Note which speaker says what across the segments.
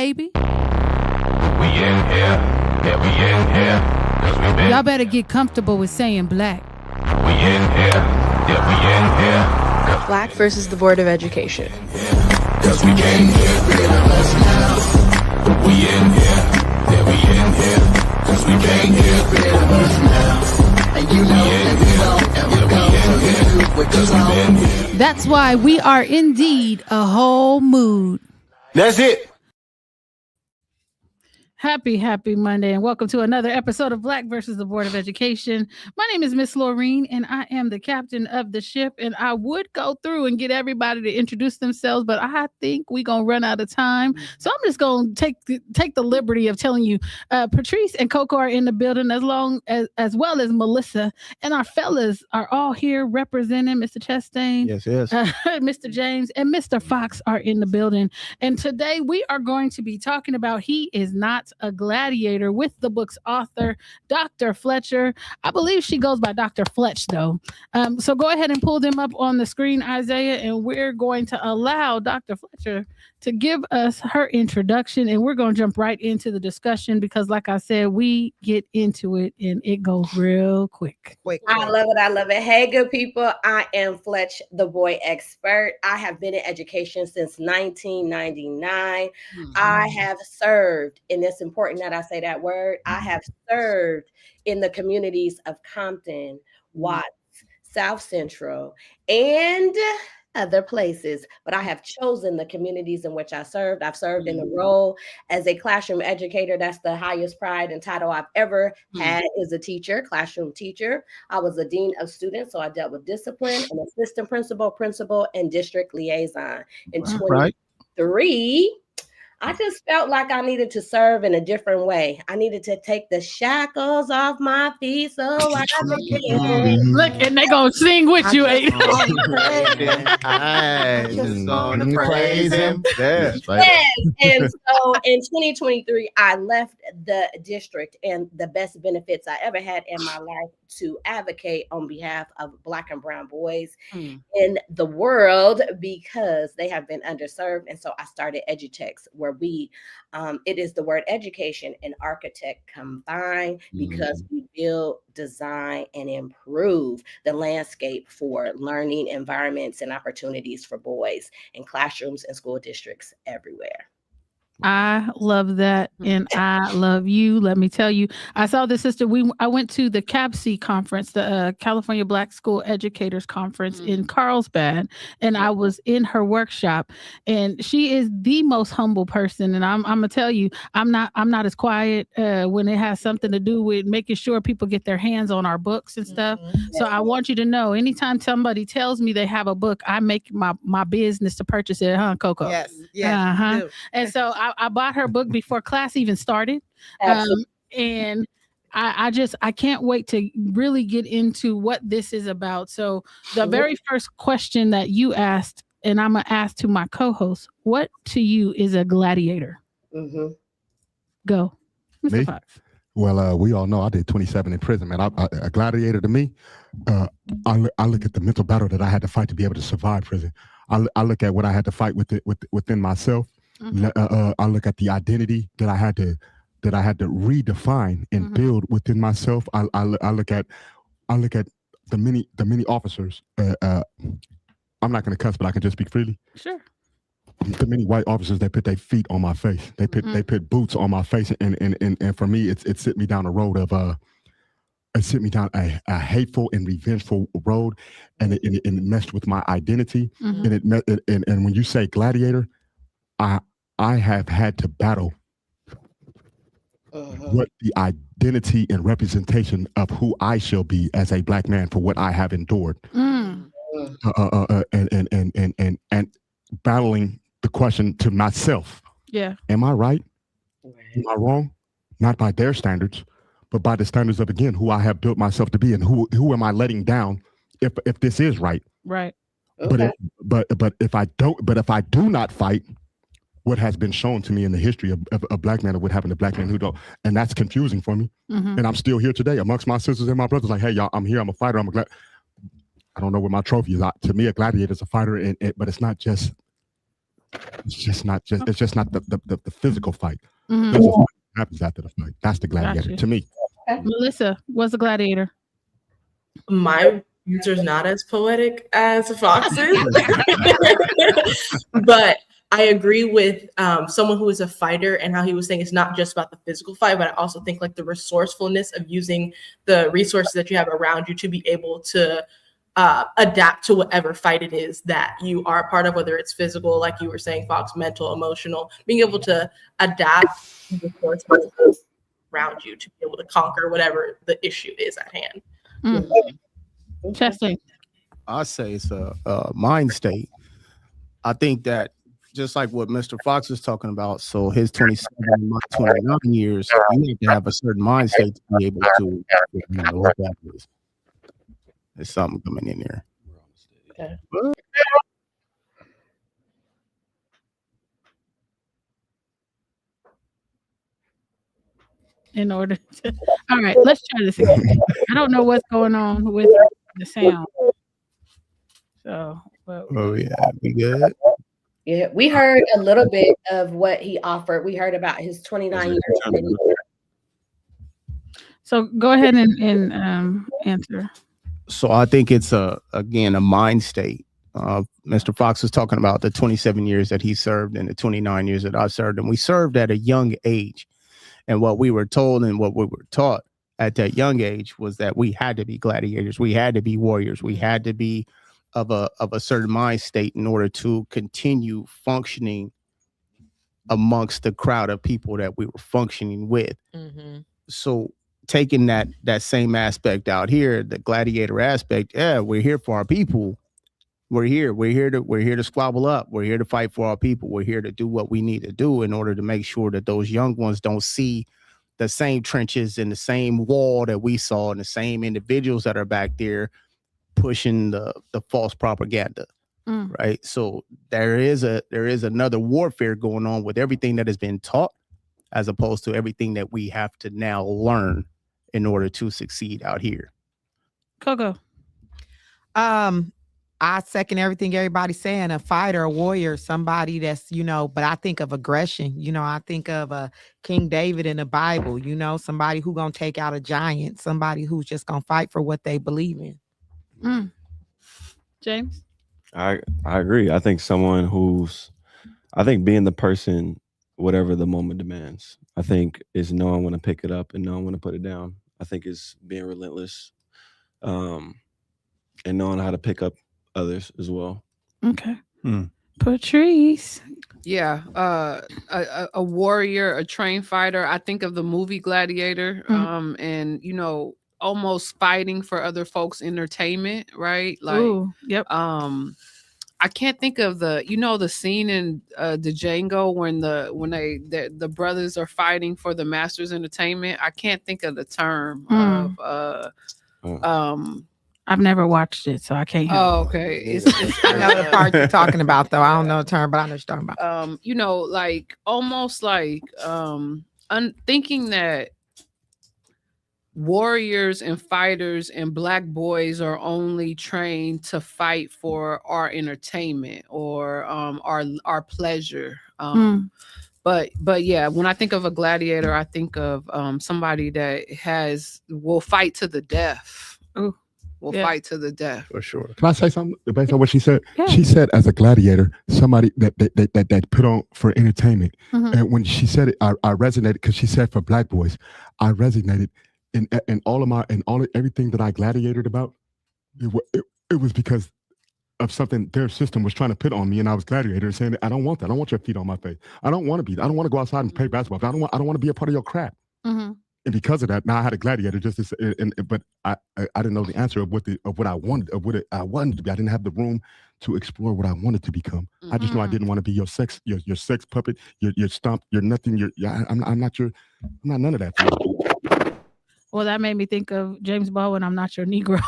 Speaker 1: baby.
Speaker 2: We in here, yeah, we in here, 'cause we been.
Speaker 1: Y'all better get comfortable with saying black.
Speaker 2: We in here, yeah, we in here, 'cause
Speaker 3: Black versus the Board of Education.
Speaker 2: Cause we came here, rid of us now. We in here, yeah, we in here. Cause we came here, rid of us now. And you know, and we go because we been here.
Speaker 1: That's why we are indeed a whole mood.
Speaker 2: That's it.
Speaker 1: Happy Monday, and welcome to another episode of Black versus the Board of Education. My name is Miss Laureen, and I am the captain of the ship. And I would go through and get everybody to introduce themselves, but I think we're gonna run out of time. So I'm just gonna take the liberty of telling you, Patrice and Coco are in the building, as well as Melissa, and our fellas are all here representing. Mr. Chastain,
Speaker 4: yes,
Speaker 1: Mr. James, and Mr. Fox are in the building. And today we are going to be talking about He Is Not a Gladiator with the book's author, Dr. Fletcher. I believe she goes by Dr. Fletch, though. So go ahead and pull them up on the screen, Isaiah, and we're going to allow Dr. Fletcher to give us her introduction, and we're going to jump right into the discussion because, like I said, we get into it and it goes real quick.
Speaker 5: I love it. Hey, good people. I am Fletch, the boy expert. I have been in education since 1999. I have served, and it's important that I say that word, I have served in the communities of Compton, Watts, South Central, and other places, but I have chosen the communities in which I served. I've served in the role as a classroom educator. That's the highest pride and title I've ever had as a teacher, classroom teacher. I was a dean of students, so I dealt with discipline, an assistant principal, and district liaison. In 23, I just felt like I needed to serve in a different way. I needed to take the shackles off my feet so I can.
Speaker 1: Look, and they gonna sing with you.
Speaker 4: I just want to praise him.
Speaker 5: Yes. And so in 2023, I left the district, and the best benefits I ever had in my life to advocate on behalf of Black and brown boys in the world because they have been underserved. And so I started Edutex, where we, it is the word education and architect combined, because we build, design, and improve the landscape for learning environments and opportunities for boys in classrooms and school districts everywhere.
Speaker 1: I love that, and I love you. Let me tell you, I saw this sister. I went to the CABC conference, the California Black School Educators Conference in Carlsbad, and I was in her workshop. And she is the most humble person. And I'm gonna tell you, I'm not as quiet when it has something to do with making sure people get their hands on our books and stuff. So I want you to know, anytime somebody tells me they have a book, I make my business to purchase it, huh, Coco?
Speaker 6: Yes.
Speaker 1: And so I bought her book before class even started. And I can't wait to really get into what this is about. So the very first question that you asked, and I'm going to ask to my co-host, what to you is a gladiator? Go, Mr.
Speaker 4: Me?
Speaker 1: Fox.
Speaker 4: Well, we all know I did 27 in prison, man. A gladiator to me, I look at the mental battle that I had to fight to be able to survive prison. I look at what I had to fight within myself. I look at the identity that I had to redefine and build within myself. I look at the many officers. I'm not going to cuss, but I can just speak freely.
Speaker 1: Sure.
Speaker 4: The many white officers that put their feet on my face. They put boots on my face, and for me, it sent me down a road of it sent me down a hateful and revengeful road, and it messed with my identity. And and when you say gladiator, I have had to battle what the identity and representation of who I shall be as a Black man for what I have endured, and battling the question to myself.
Speaker 1: Yeah.
Speaker 4: Am I right? Am I wrong? Not by their standards, but by the standards of, again, who I have built myself to be, and who am I letting down if this is right?
Speaker 1: Right.
Speaker 5: Okay.
Speaker 4: But if I do not fight what has been shown to me in the history of Black men, of what happened to Black men who don't, and that's confusing for me. And I'm still here today amongst my sisters and my brothers. Like, hey, y'all, I'm here. I'm a fighter. I don't know what my trophy is. To me, a gladiator is a fighter, but it's not just It's just not the physical fight.
Speaker 1: Mhm.
Speaker 4: It's just what happens after the fight. That's the gladiator
Speaker 1: Gotcha.
Speaker 4: to me.
Speaker 1: Melissa, what's a gladiator?
Speaker 3: My user's not as poetic as Fox's, but I agree with someone who is a fighter and how he was saying it's not just about the physical fight, but I also think like the resourcefulness of using the resources that you have around you to be able to adapt to whatever fight it is that you are a part of, whether it's physical, like you were saying, Fox, mental, emotional, being able to adapt the resources around you to be able to conquer whatever the issue is at hand.
Speaker 1: Chastain.
Speaker 6: I say it's a mind state. I think that just like what Mr. Fox was talking about, so his 27 and my 29 years, you need to have a certain mind state to be able to handle what that is. There's something coming in there.
Speaker 3: Okay.
Speaker 1: In order to, all right, let's try this again. I don't know what's going on with the sound. So,
Speaker 6: Oh yeah, we good.
Speaker 5: Yeah, we heard a little bit of what he offered. We heard about his 29 years.
Speaker 1: So go ahead and answer.
Speaker 6: So I think it's again a mind state. Mr. Fox was talking about the 27 years that he served and the 29 years that I served, and we served at a young age. And what we were told and what we were taught at that young age was that we had to be gladiators, we had to be warriors, we had to be of a certain mind state in order to continue functioning amongst the crowd of people that we were functioning with. Mm-hmm. So taking that same aspect out here, the gladiator aspect, yeah, we're here for our people. We're here to squabble up. We're here to fight for our people. We're here to do what we need to do in order to make sure that those young ones don't see the same trenches and the same wall that we saw and the same individuals that are back there pushing the false propaganda. Right. So there is another warfare going on with everything that has been taught, as opposed to everything that we have to now learn in order to succeed out here.
Speaker 1: Coco.
Speaker 7: I second everything everybody's saying. A fighter, a warrior, somebody that's, but I think of aggression. I think of King David in the Bible, somebody who gonna take out a giant, somebody who's just gonna fight for what they believe in.
Speaker 1: James?
Speaker 8: I agree. I think being the person, whatever the moment demands, I think is knowing when to pick it up and knowing when to put it down. I think is being relentless, and knowing how to pick up others as well.
Speaker 1: Okay. Patrice.
Speaker 9: Yeah, a warrior, a trained fighter. I think of the movie Gladiator, and almost fighting for other folks' entertainment, right? Like,
Speaker 1: ooh, yep.
Speaker 9: I can't think of the scene in the Django when the brothers are fighting for the master's entertainment. I can't think of the term of
Speaker 1: I've never watched it, so I can't help.
Speaker 9: Oh, okay. It's
Speaker 7: I know the part you're talking about, though. I don't know the term, but I know what you're talking about.
Speaker 9: Like almost like thinking that warriors and fighters and Black boys are only trained to fight for our entertainment or our pleasure. But yeah, when I think of a gladiator, I think of somebody that will fight to the death.
Speaker 1: Ooh.
Speaker 9: Will fight to the death.
Speaker 6: For sure.
Speaker 4: Can I say something based on what she said?
Speaker 1: Yeah.
Speaker 4: She said as a gladiator, somebody that put on for entertainment. And when she said it, I resonated because she said for Black boys, I resonated in everything that I gladiated about. It was because of something their system was trying to put on me, and I was gladiator saying that I don't want that. I don't want your feet on my face. I don't want to go outside and play basketball. I don't want to be a part of your crap. And because of that, now I had a gladiator just to say, but I didn't know the answer of what I wanted to be. I didn't have the room to explore what I wanted to become. I just know I didn't want to be your sex puppet, your stump, you're nothing. I'm not none of that.
Speaker 1: Well, that made me think of James Baldwin. I'm not your Negro.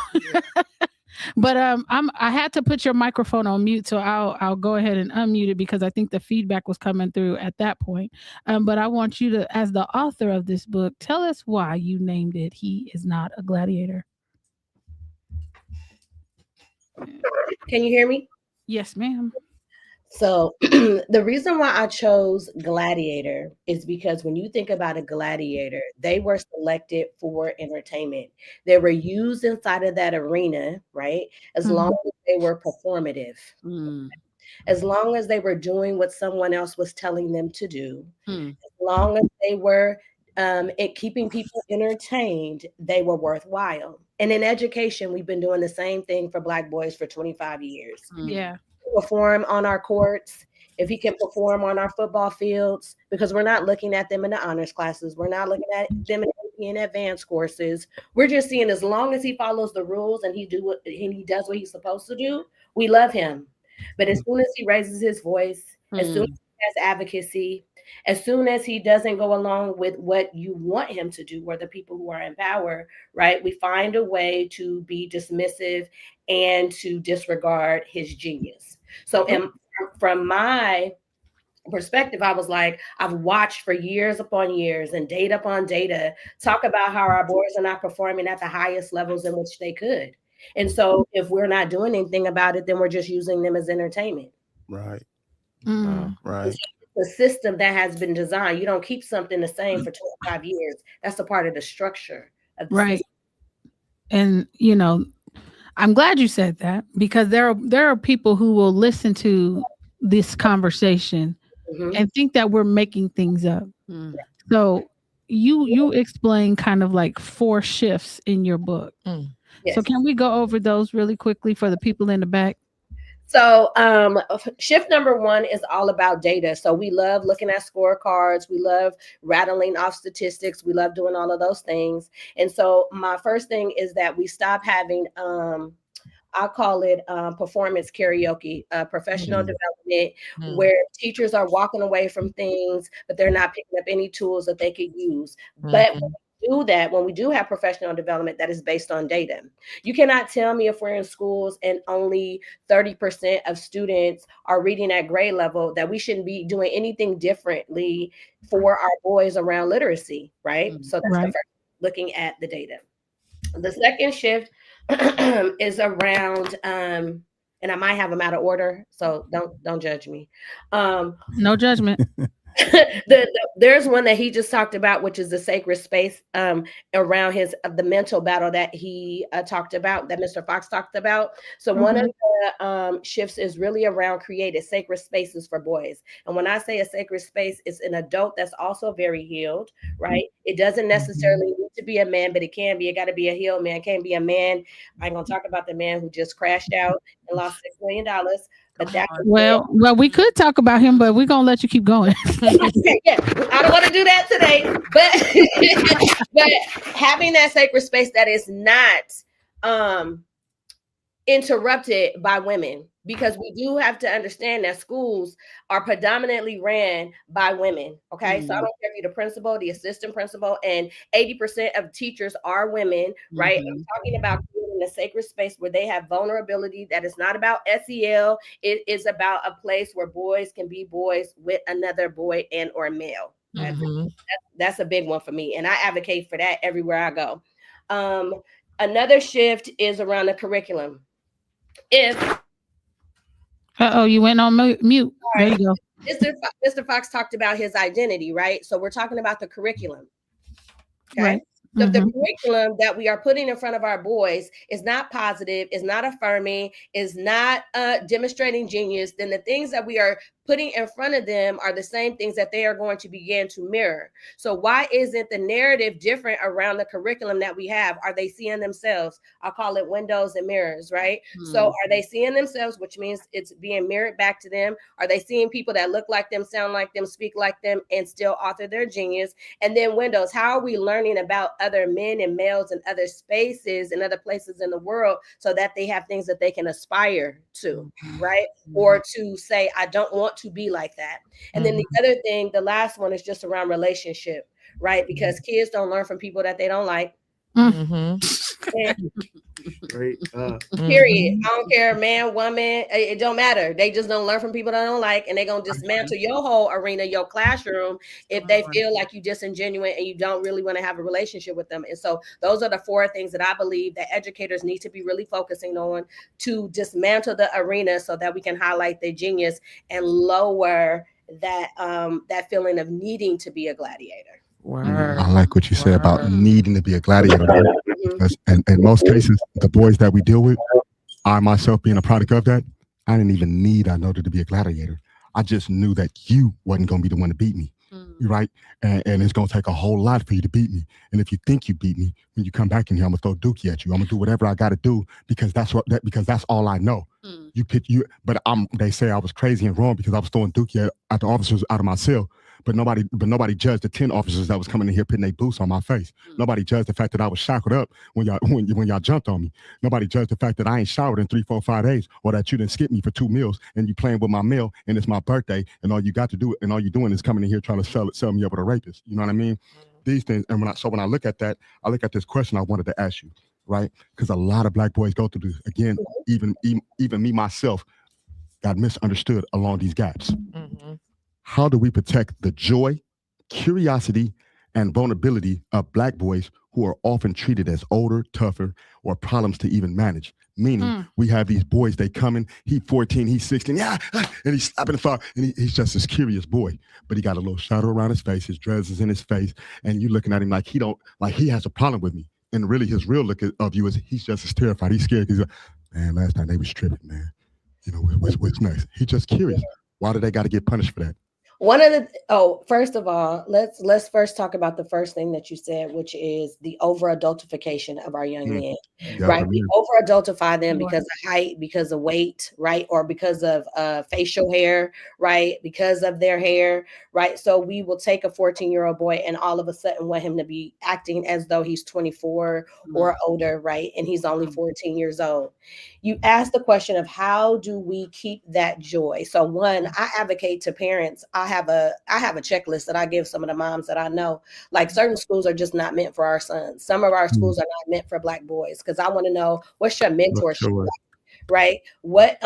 Speaker 1: But I had to put your microphone on mute, so I'll go ahead and unmute it because I think the feedback was coming through at that point. But I want you to, as the author of this book, tell us why you named it "He Is Not a Gladiator."
Speaker 5: Can you hear me?
Speaker 1: Yes, ma'am.
Speaker 5: So the reason why I chose Gladiator is because when you think about a gladiator, they were selected for entertainment. They were used inside of that arena, right? As long as they were performative, as long as they were doing what someone else was telling them to do, as long as they were keeping people entertained, they were worthwhile. And in education, we've been doing the same thing for Black boys for 25 years.
Speaker 1: Yeah.
Speaker 5: Perform on our courts, if he can perform on our football fields, because we're not looking at them in the honors classes, we're not looking at them in advanced courses. We're just seeing as long as he follows the rules and he does what he's supposed to do, we love him. But as soon as he raises his voice, as soon as he has advocacy, as soon as he doesn't go along with what you want him to do, or the people who are in power, right? We find a way to be dismissive and to disregard his genius. So, from my perspective, I was like, I've watched for years upon years and data upon data talk about how our boys are not performing at the highest levels in which they could. And so, if we're not doing anything about it, then we're just using them as entertainment.
Speaker 6: Right.
Speaker 5: Right. The system that has been designed. You don't keep something the same for 25 years. That's a part of the structure of the
Speaker 1: Right.
Speaker 5: system.
Speaker 1: And I'm glad you said that, because there are people who will listen to this conversation and think that we're making things up. So you explain kind of like 4 shifts in your book.
Speaker 5: Yes.
Speaker 1: So can we go over those really quickly for the people in the back?
Speaker 5: So shift number 1 is all about data. So we love looking at scorecards. We love rattling off statistics. We love doing all of those things. And so my first thing is that we stop having I call it performance karaoke, professional development, where teachers are walking away from things, but they're not picking up any tools that they could use. But when we do have professional development that is based on data, you cannot tell me if we're in schools and only 30% of students are reading at grade level that we shouldn't be doing anything differently for our boys around literacy, right? So that's the first, looking at the data. The second shift is around and I might have them out of order, so don't judge me.
Speaker 1: No judgment.
Speaker 5: There's one that he just talked about, which is the sacred space around the mental battle that he talked about, that Mr. Fox talked about. So one of the shifts is really around creating sacred spaces for boys. And when I say a sacred space, it's an adult that's also very healed, right? It doesn't necessarily need to be a man, but it can be. It got to be a healed man. It can't be a man. I'm gonna talk about the man who just crashed out and lost $6 million. But that
Speaker 1: well, we could talk about him, but we're gonna let you keep going.
Speaker 5: Yeah, I don't want to do that today, but having that sacred space that is not interrupted by women, because we do have to understand that schools are predominantly ran by women. Okay, so I don't care if you're the principal, the assistant principal, and 80% of teachers are women, right? I'm talking about creating a sacred space where they have vulnerability. That is not about SEL. It is about a place where boys can be boys with another boy and or male. That's a big one for me, and I advocate for that everywhere I go. Another shift is around the curriculum.
Speaker 1: You went on mute. There you go.
Speaker 5: Mr. Fox talked about his identity, right? So we're talking about the curriculum. Okay.
Speaker 1: Right.
Speaker 5: So if the curriculum that we are putting in front of our boys is not positive, is not affirming, is not demonstrating genius, then the things that we are putting in front of them are the same things that they are going to begin to mirror. So why isn't the narrative different around the curriculum that we have? Are they seeing themselves? I'll call it windows and mirrors, right? So are they seeing themselves, which means it's being mirrored back to them? Are they seeing people that look like them, sound like them, speak like them, and still author their genius? And then windows, how are we learning about other men and males and other spaces and other places in the world so that they have things that they can aspire to, right? Or to say, I don't want to be like that. And then the other thing, the last one, is just around relationship, right? Because kids don't learn from people that they don't like.
Speaker 6: Straight up.
Speaker 5: Period. I don't care, man, woman. It don't matter. They just don't learn from people they don't like, and they're gonna dismantle your whole arena, your classroom, if they feel like you disingenuous and you don't really want to have a relationship with them. And so those are the 4 things that I believe that educators need to be really focusing on to dismantle the arena so that we can highlight their genius and lower that that feeling of needing to be a gladiator.
Speaker 4: I like what you say about needing to be a gladiator. Because in most cases, the boys that we deal with, I myself being a product of that, I didn't even need, I know, to be a gladiator. I just knew that you wasn't going to be the one to beat me. Right. And it's going to take a whole lot for you to beat me. And if you think you beat me, when you come back in here, I'm going to throw dookie at you. I'm going to do whatever I got to do because that's all I know. But they say I was crazy and wrong because I was throwing dookie at the officers out of my cell. But nobody judged the 10 officers that was coming in here putting their boots on my face. Nobody judged the fact that I was shackled up when y'all jumped on me. Nobody judged the fact that I ain't showered in 3, 4, 5 days, or that you didn't skip me for 2 meals and you playing with my meal and it's my birthday and all you got to do and all you're doing is coming in here trying to sell me up with a rapist. You know what I mean? These things. And when I look at that, I look at this question I wanted to ask you, right? Because a lot of Black boys go through this. Again, even me myself got misunderstood along these gaps. How do we protect the joy, curiosity, and vulnerability of Black boys who are often treated as older, tougher, or problems to even manage? Meaning, we have these boys, they come in, he 14, he's 16, and he's slapping the fire, and he's just this curious boy. But he got a little shadow around his face, his dreads is in his face, and you looking at him like he has a problem with me. And really, his real look of you is he's just as terrified. He's scared. He's like, man, last night they was tripping, man. You know, what's next? He's just curious. Why do they got to get punished for that?
Speaker 5: First of all, let's first talk about the first thing that you said, which is the over adultification of our young men, right? We over adultify them because of height, because of weight, right? Or because of facial hair, right? Because of their hair, right? So we will take a 14-year-old boy and all of a sudden want him to be acting as though he's 24 or older, right? And he's only 14 years old. You asked the question of how do we keep that joy? So one, I advocate to parents. I have a checklist that I give some of the moms that I know. Like certain schools are just not meant for our sons. Some of our schools are not meant for Black boys because I want to know what's your mentorship like, right? What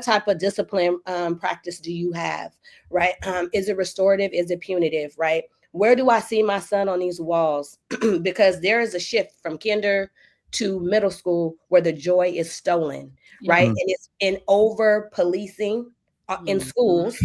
Speaker 5: type of discipline practice do you have, right? Is it restorative? Is it punitive, right? Where do I see my son on these walls? Because there is a shift from kinder to middle school where the joy is stolen, right? And it's in over policing in schools.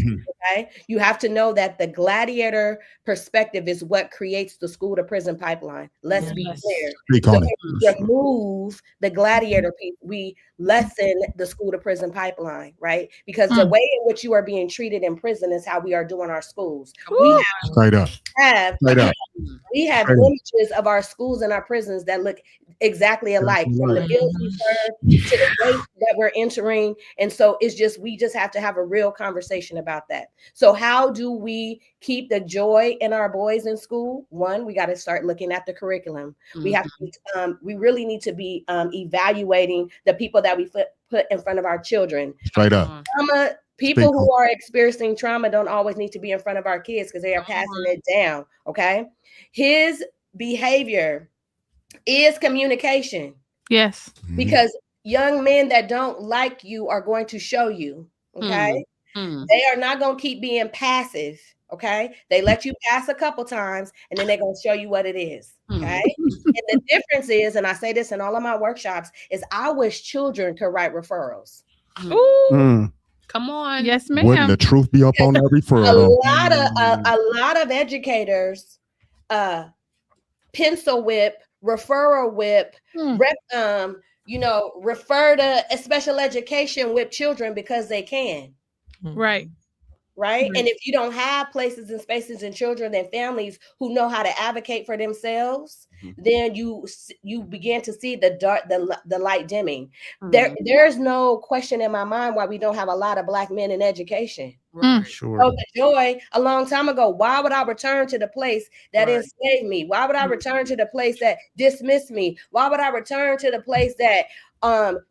Speaker 5: Okay, you have to know that the gladiator perspective is what creates the school to prison pipeline. Let's be clear. So if we remove the gladiator piece, we lessen the school to prison pipeline, right? Because the way in which you are being treated in prison is how we are doing our schools. We have images of our schools and our prisons that look exactly alike, from the bills we serve to the ways that we're entering. And so we just have to have a real conversation about that. So how do we keep the joy in our boys in school? One, we got to start looking at the curriculum. We have to, we really need to be evaluating the people that we put in front of our children.
Speaker 4: Straight up.
Speaker 5: People who are experiencing trauma don't always need to be in front of our kids because they are passing it down. Okay. His behavior is communication.
Speaker 1: Yes.
Speaker 5: Because young men that don't like you are going to show you. Okay. They are not going to keep being passive. Okay. They let you pass a couple times and then they're going to show you what it is. Okay. And the difference is, and I say this in all of my workshops, is I wish children could write referrals.
Speaker 9: Come on.
Speaker 1: Yes, ma'am.
Speaker 4: Wouldn't the truth be up on that referral?
Speaker 5: A lot of educators pencil whip, referral whip, refer to a special education with children because they can.
Speaker 1: Right.
Speaker 5: Right. And if you don't have places and spaces and children and families who know how to advocate for themselves, then you begin to see the light dimming. There's no question in my mind why we don't have a lot of Black men in education.
Speaker 6: Sure.
Speaker 5: So the joy a long time ago, why would I return to the place that enslaved me? Why would I return to the place that dismissed me? Why would I return to the place that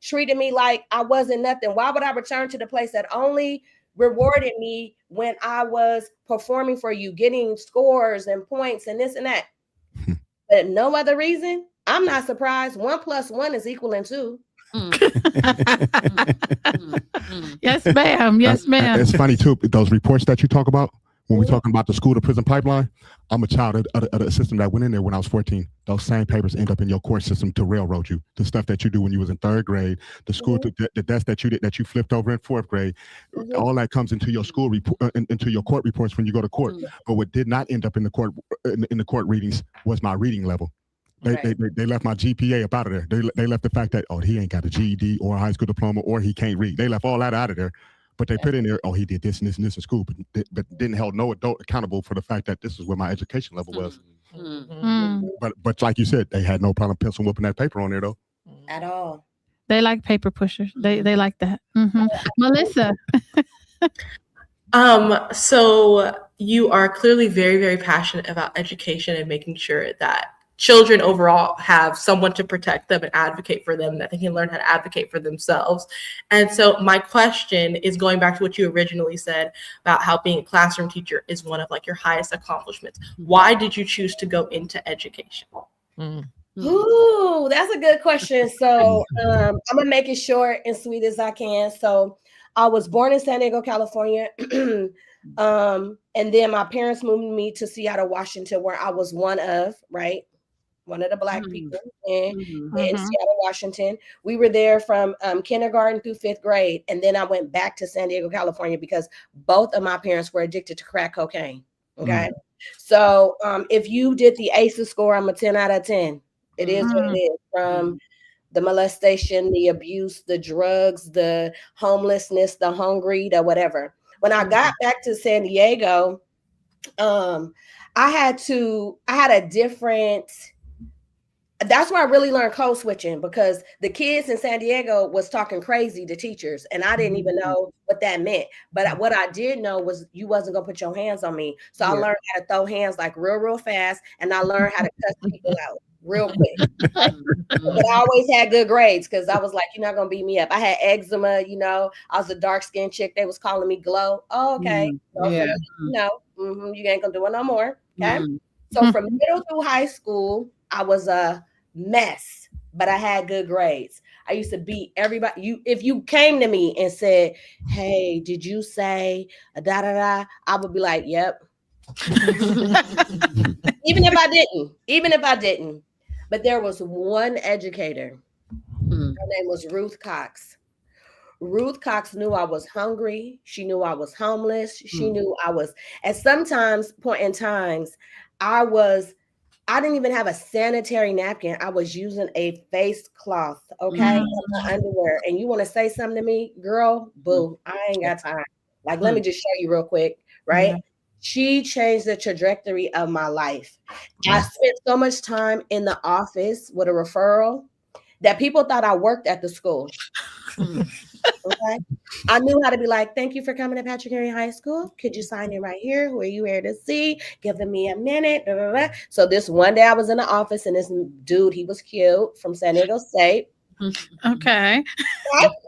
Speaker 5: treated me like I wasn't nothing? Why would I return to the place that only rewarded me when I was performing for you, getting scores and points and this and that? But no other reason? I'm not surprised. 1 + 1 is equaling 2.
Speaker 1: Yes, ma'am. Yes, ma'am.
Speaker 4: It's funny too, those reports that you talk about when we're talking about the school to prison pipeline. I'm a child of the system that went in there when I was 14. Those same papers end up in your court system to railroad you. The stuff that you do when you was in 3rd grade, the school, the desk that you did, that you flipped over in 4th grade, all that comes into your school report, into your court reports when you go to court. But what did not end up in the court in the court readings was my reading level. They left my GPA up out of there. They left the fact that, oh, he ain't got a GED or a high school diploma or he can't read. They left all that out of there. But they put in there, oh, he did this and this and this in school, but didn't hold no adult accountable for the fact that this is where my education level was. But like you said, they had no problem pencil whooping that paper on there though.
Speaker 5: At all.
Speaker 1: They like paper pushers. They like that. Melissa.
Speaker 3: So you are clearly very, very passionate about education and making sure that children overall have someone to protect them and advocate for them, that they can learn how to advocate for themselves. And so my question is going back to what you originally said about how being a classroom teacher is one of like your highest accomplishments. Why did you choose to go into education?
Speaker 5: Ooh, that's a good question. So I'm gonna make it short and sweet as I can. So I was born in San Diego, California. And then my parents moved me to Seattle, Washington, where I was one of the Black people in Seattle, Washington. We were there from kindergarten through 5th grade. And then I went back to San Diego, California, because both of my parents were addicted to crack cocaine. Okay. So if you did the ACEs score, I'm a 10 out of 10. It is what it is, from the molestation, the abuse, the drugs, the homelessness, the hungry, the whatever. When I got back to San Diego, I had a different. That's where I really learned code switching, because the kids in San Diego was talking crazy to teachers, and I didn't even know what that meant. But what I did know was you wasn't gonna put your hands on me. So I learned how to throw hands like real fast, and I learned how to cuss people out real quick. But I always had good grades because I was like, you're not gonna beat me up. I had eczema, I was a dark-skinned chick. They was calling me Glow. Oh, okay. You ain't gonna do it no more. Okay. So from middle through high school, I was a mess, but I had good grades. I used to beat everybody. If you came to me and said, hey, did you say a da da da? I would be like, yep. Even if I didn't. But there was one educator. Her name was Ruth Cox. Ruth Cox knew I was hungry. She knew I was homeless. She knew I was, at sometimes point in times, I didn't even have a sanitary napkin. I was using a face cloth, okay, in my underwear. And you want to say something to me, girl? Boo, I ain't got time. Like, let me just show you real quick, right? She changed the trajectory of my life. I spent so much time in the office with a referral that people thought I worked at the school. Okay. I knew how to be like, thank you for coming to Patrick Henry High School. Could you sign in right here? Who are you here to see? Giving me a minute. Blah, blah, blah. So this one day I was in the office, and this dude, he was cute, from San Diego State.
Speaker 1: Okay.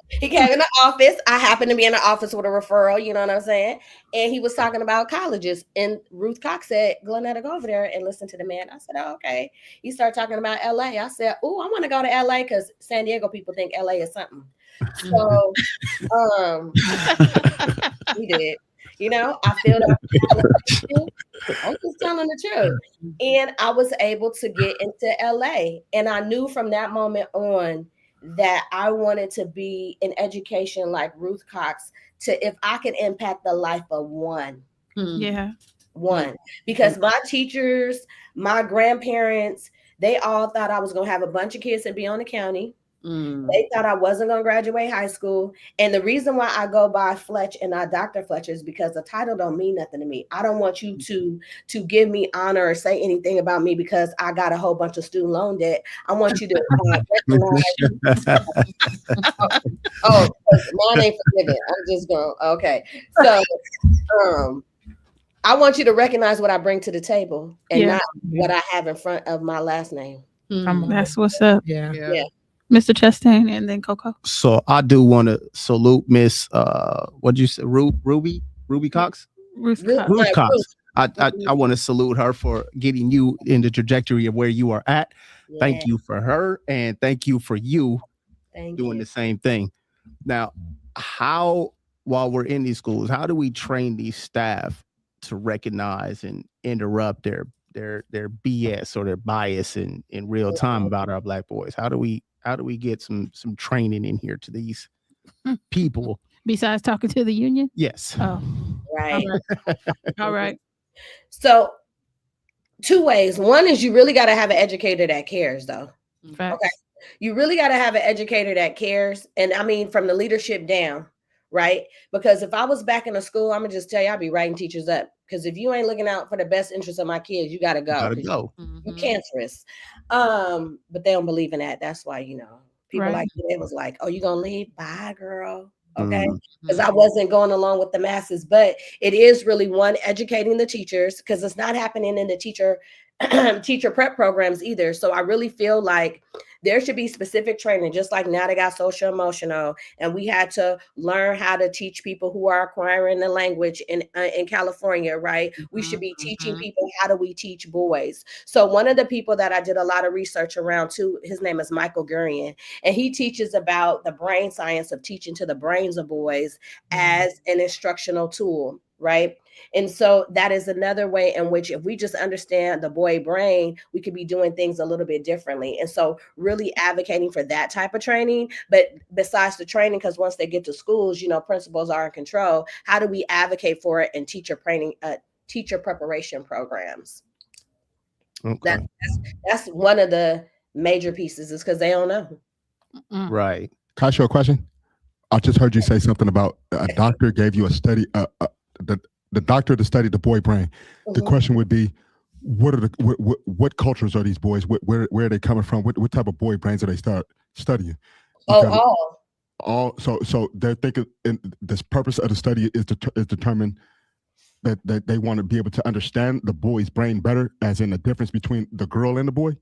Speaker 5: He came in the office. I happened to be in the office with a referral, you know what I'm saying? And he was talking about colleges. And Ruth Cox said, Glennetta, go over there and listen to the man. I said, oh, okay. He started talking about LA. I said, oh, I want to go to LA because San Diego people think LA is something. So he did. I feel that I'm just telling the truth. And I was able to get into LA. And I knew from that moment on that I wanted to be in education like Ruth Cox, if I could impact the life of one. One. Because my teachers, my grandparents, they all thought I was going to have a bunch of kids and be on the county. They thought I wasn't going to graduate high school. And the reason why I go by Fletch and not Dr. Fletcher is because the title don't mean nothing to me. I don't want you to give me honor or say anything about me because I got a whole bunch of student loan debt. I want you to recognize. Mine ain't forgiven. I'm just going, okay. So I want you to recognize what I bring to the table and not what I have in front of my last name.
Speaker 1: That's what's up.
Speaker 7: Yeah.
Speaker 1: Mr. Chastain and then Coco.
Speaker 6: So I do want to salute Miss what'd you say, Ruby Cox?
Speaker 1: Ruth
Speaker 6: Cox. I want to salute her for getting you in the trajectory of where you are at.
Speaker 5: Yeah.
Speaker 6: Thank you for her, and thank you for you doing the same thing. Now, while we're in these schools, how do we train these staff to recognize and interrupt their BS or their bias in real time about our Black boys? How do we get some training in here to these people
Speaker 1: besides talking to the union?
Speaker 6: Yes.
Speaker 1: Oh,
Speaker 5: right.
Speaker 1: All right.
Speaker 5: So 2 ways. One is you really got to have an educator that cares, though.
Speaker 1: Facts.
Speaker 5: Okay. You really got to have an educator that cares. And I mean, from the leadership down, right? Because if I was back in the school, I'm going to just tell you, I'd be writing teachers up. Because if you ain't looking out for the best interest of my kids, you got to go. You're cancerous. But they don't believe in that. That's why, people like it was like, oh, you going to leave? Bye, girl. Okay. Because I wasn't going along with the masses. But it is really one, educating the teachers, because it's not happening in the teacher prep programs either. So I really feel like there should be specific training, just like now they got social emotional, and we had to learn how to teach people who are acquiring the language in California, right? We should be teaching people, how do we teach boys? So one of the people that I did a lot of research around too, his name is Michael Gurian, and he teaches about the brain science of teaching to the brains of boys as an instructional tool, right? And so that is another way in which, if we just understand the boy brain, we could be doing things a little bit differently. And so really advocating for that type of training. But besides the training, because once they get to schools, principals are in control. How do we advocate for it in teacher preparation programs?
Speaker 6: Okay.
Speaker 5: That's one of the major pieces, is because they don't know.
Speaker 6: Right.
Speaker 4: Can I ask you a question? I just heard you say something about a doctor gave you a study, the doctor to study the boy brain. The question would be, what cultures are these boys? Where are they coming from? What type of boy brains are they start studying? So they're thinking, this purpose of the study is determined that they want to be able to understand the boy's brain better, as in the difference between the girl and the boy.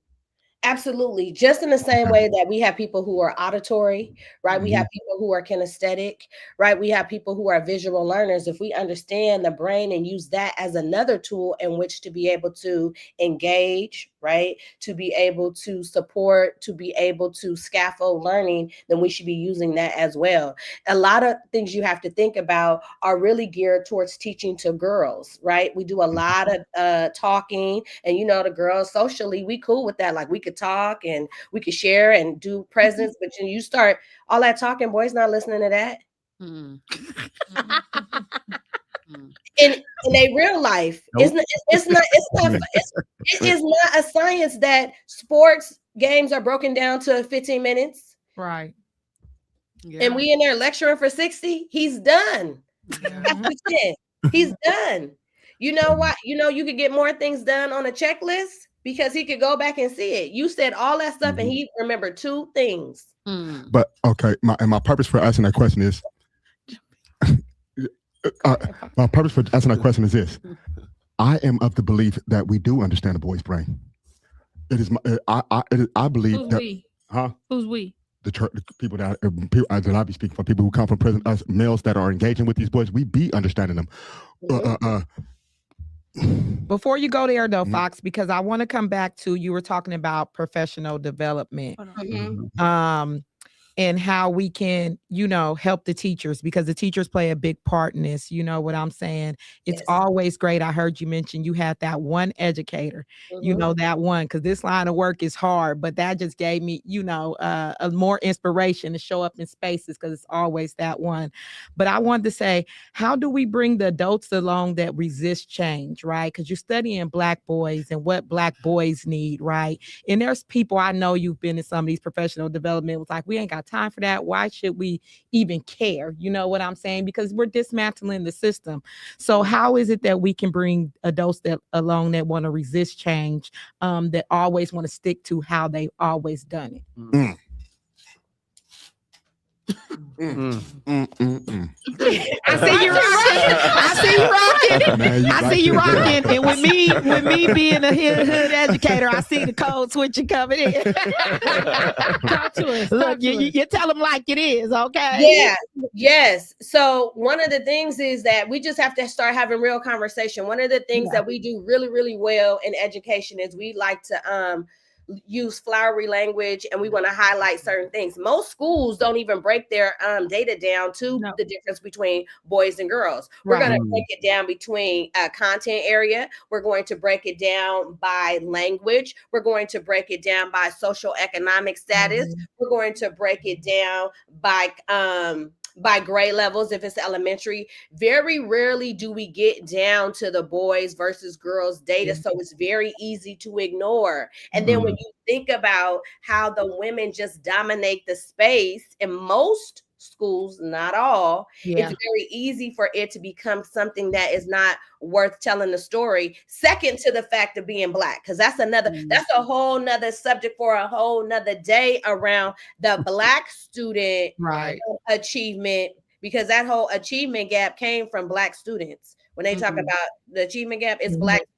Speaker 5: Absolutely. Just in the same way that we have people who are auditory, right? We have people who are kinesthetic, right? We have people who are visual learners. If we understand the brain and use that as another tool in which to be able to engage, right? To be able to support, to be able to scaffold learning, then we should be using that as well. A lot of things you have to think about are really geared towards teaching to girls, right? We do a lot of talking, and the girls socially, we cool with that. Like, we could talk and we could share and do presents, but you start all that talking, boys not listening to that. In a real life, it is not a science that sports games are broken down to 15 minutes.
Speaker 7: Right.
Speaker 5: Yeah. And we in there lecturing for 60. He's done. He's done. You know what? You could get more things done on a checklist because he could go back and see it. You said all that stuff and he remembered 2 things.
Speaker 4: But okay, my purpose for asking that question is my purpose for asking that question is this: I am of the belief that we do understand the boy's brain. It is I believe
Speaker 1: Who's
Speaker 4: that.
Speaker 1: We?
Speaker 4: Huh?
Speaker 1: Who's we?
Speaker 4: The people that I be speaking for, people who come from prison, us males that are engaging with these boys, we be understanding them.
Speaker 7: Before you go there though, Fox, because I want to come back to, you were talking about professional development. And how we can, help the teachers, because the teachers play a big part in this. You know what I'm saying? It's always great. I heard you mention you had that one educator, that one, because this line of work is hard, but that just gave me, a more inspiration to show up in spaces, because it's always that one. But I wanted to say, how do we bring the adults along that resist change, right? Because you're studying Black boys and what Black boys need, right? And there's people, I know you've been in some of these professional development, was like, we ain't got time for that. Why should we even care? You know what I'm saying? Because we're dismantling the system. So how is it that we can bring adults that along that want to resist change, that always want to stick to how they've always done it? I see you rocking. I see you rocking. And with me being a hood educator, I see the code switching coming in.
Speaker 1: Talk to us.
Speaker 7: Look, you tell them like it is, okay?
Speaker 5: Yeah, yes. So one of the things is that we just have to start having real conversation. One of the things that we do really, really well in education is we like to use flowery language, and we want to highlight certain things. Most schools don't even break their data down to the difference between boys and girls. We're going to break it down between content area. We're going to break it down by language. We're going to break it down by social economic status. We're going to break it down by grade levels if it's elementary. Very rarely do we get down to the boys versus girls data, so it's very easy to ignore. And then when you think about how the women just dominate the space in most schools, not all, it's very easy for it to become something that is not worth telling the story. Second to the fact of being Black, because that's a whole nother subject for a whole nother day around the Black student achievement, because that whole achievement gap came from Black students. When they talk about the achievement gap, it's Black students.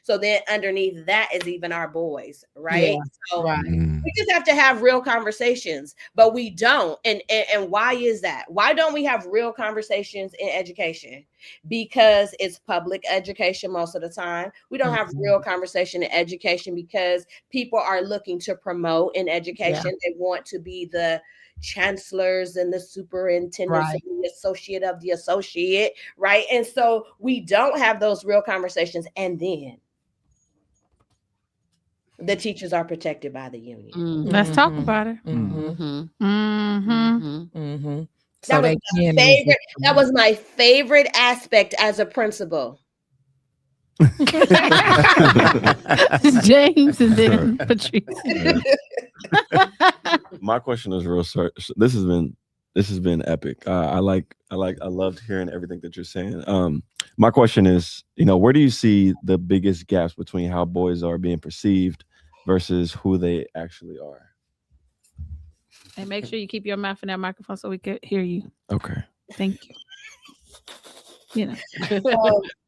Speaker 5: So then underneath that is even our boys, right? We just have to have real conversations, but we don't. And why is that? Why don't we have real conversations in education? Because it's public education most of the time. We don't have real conversation in education because people are looking to promote in education. They want to be the chancellors and the superintendents and the associate of the associate, right? And so we don't have those real conversations. And then the teachers are protected by the union.
Speaker 1: Let's talk about it.
Speaker 7: So
Speaker 5: that was my favorite aspect as a principal.
Speaker 1: James and then Patrice.
Speaker 8: My question is real short. This has been epic. I loved hearing everything that you're saying. My question is, where do you see the biggest gaps between how boys are being perceived versus who they actually are?
Speaker 1: And make sure you keep your mouth in that microphone so we can hear you.
Speaker 8: Okay.
Speaker 1: Thank you.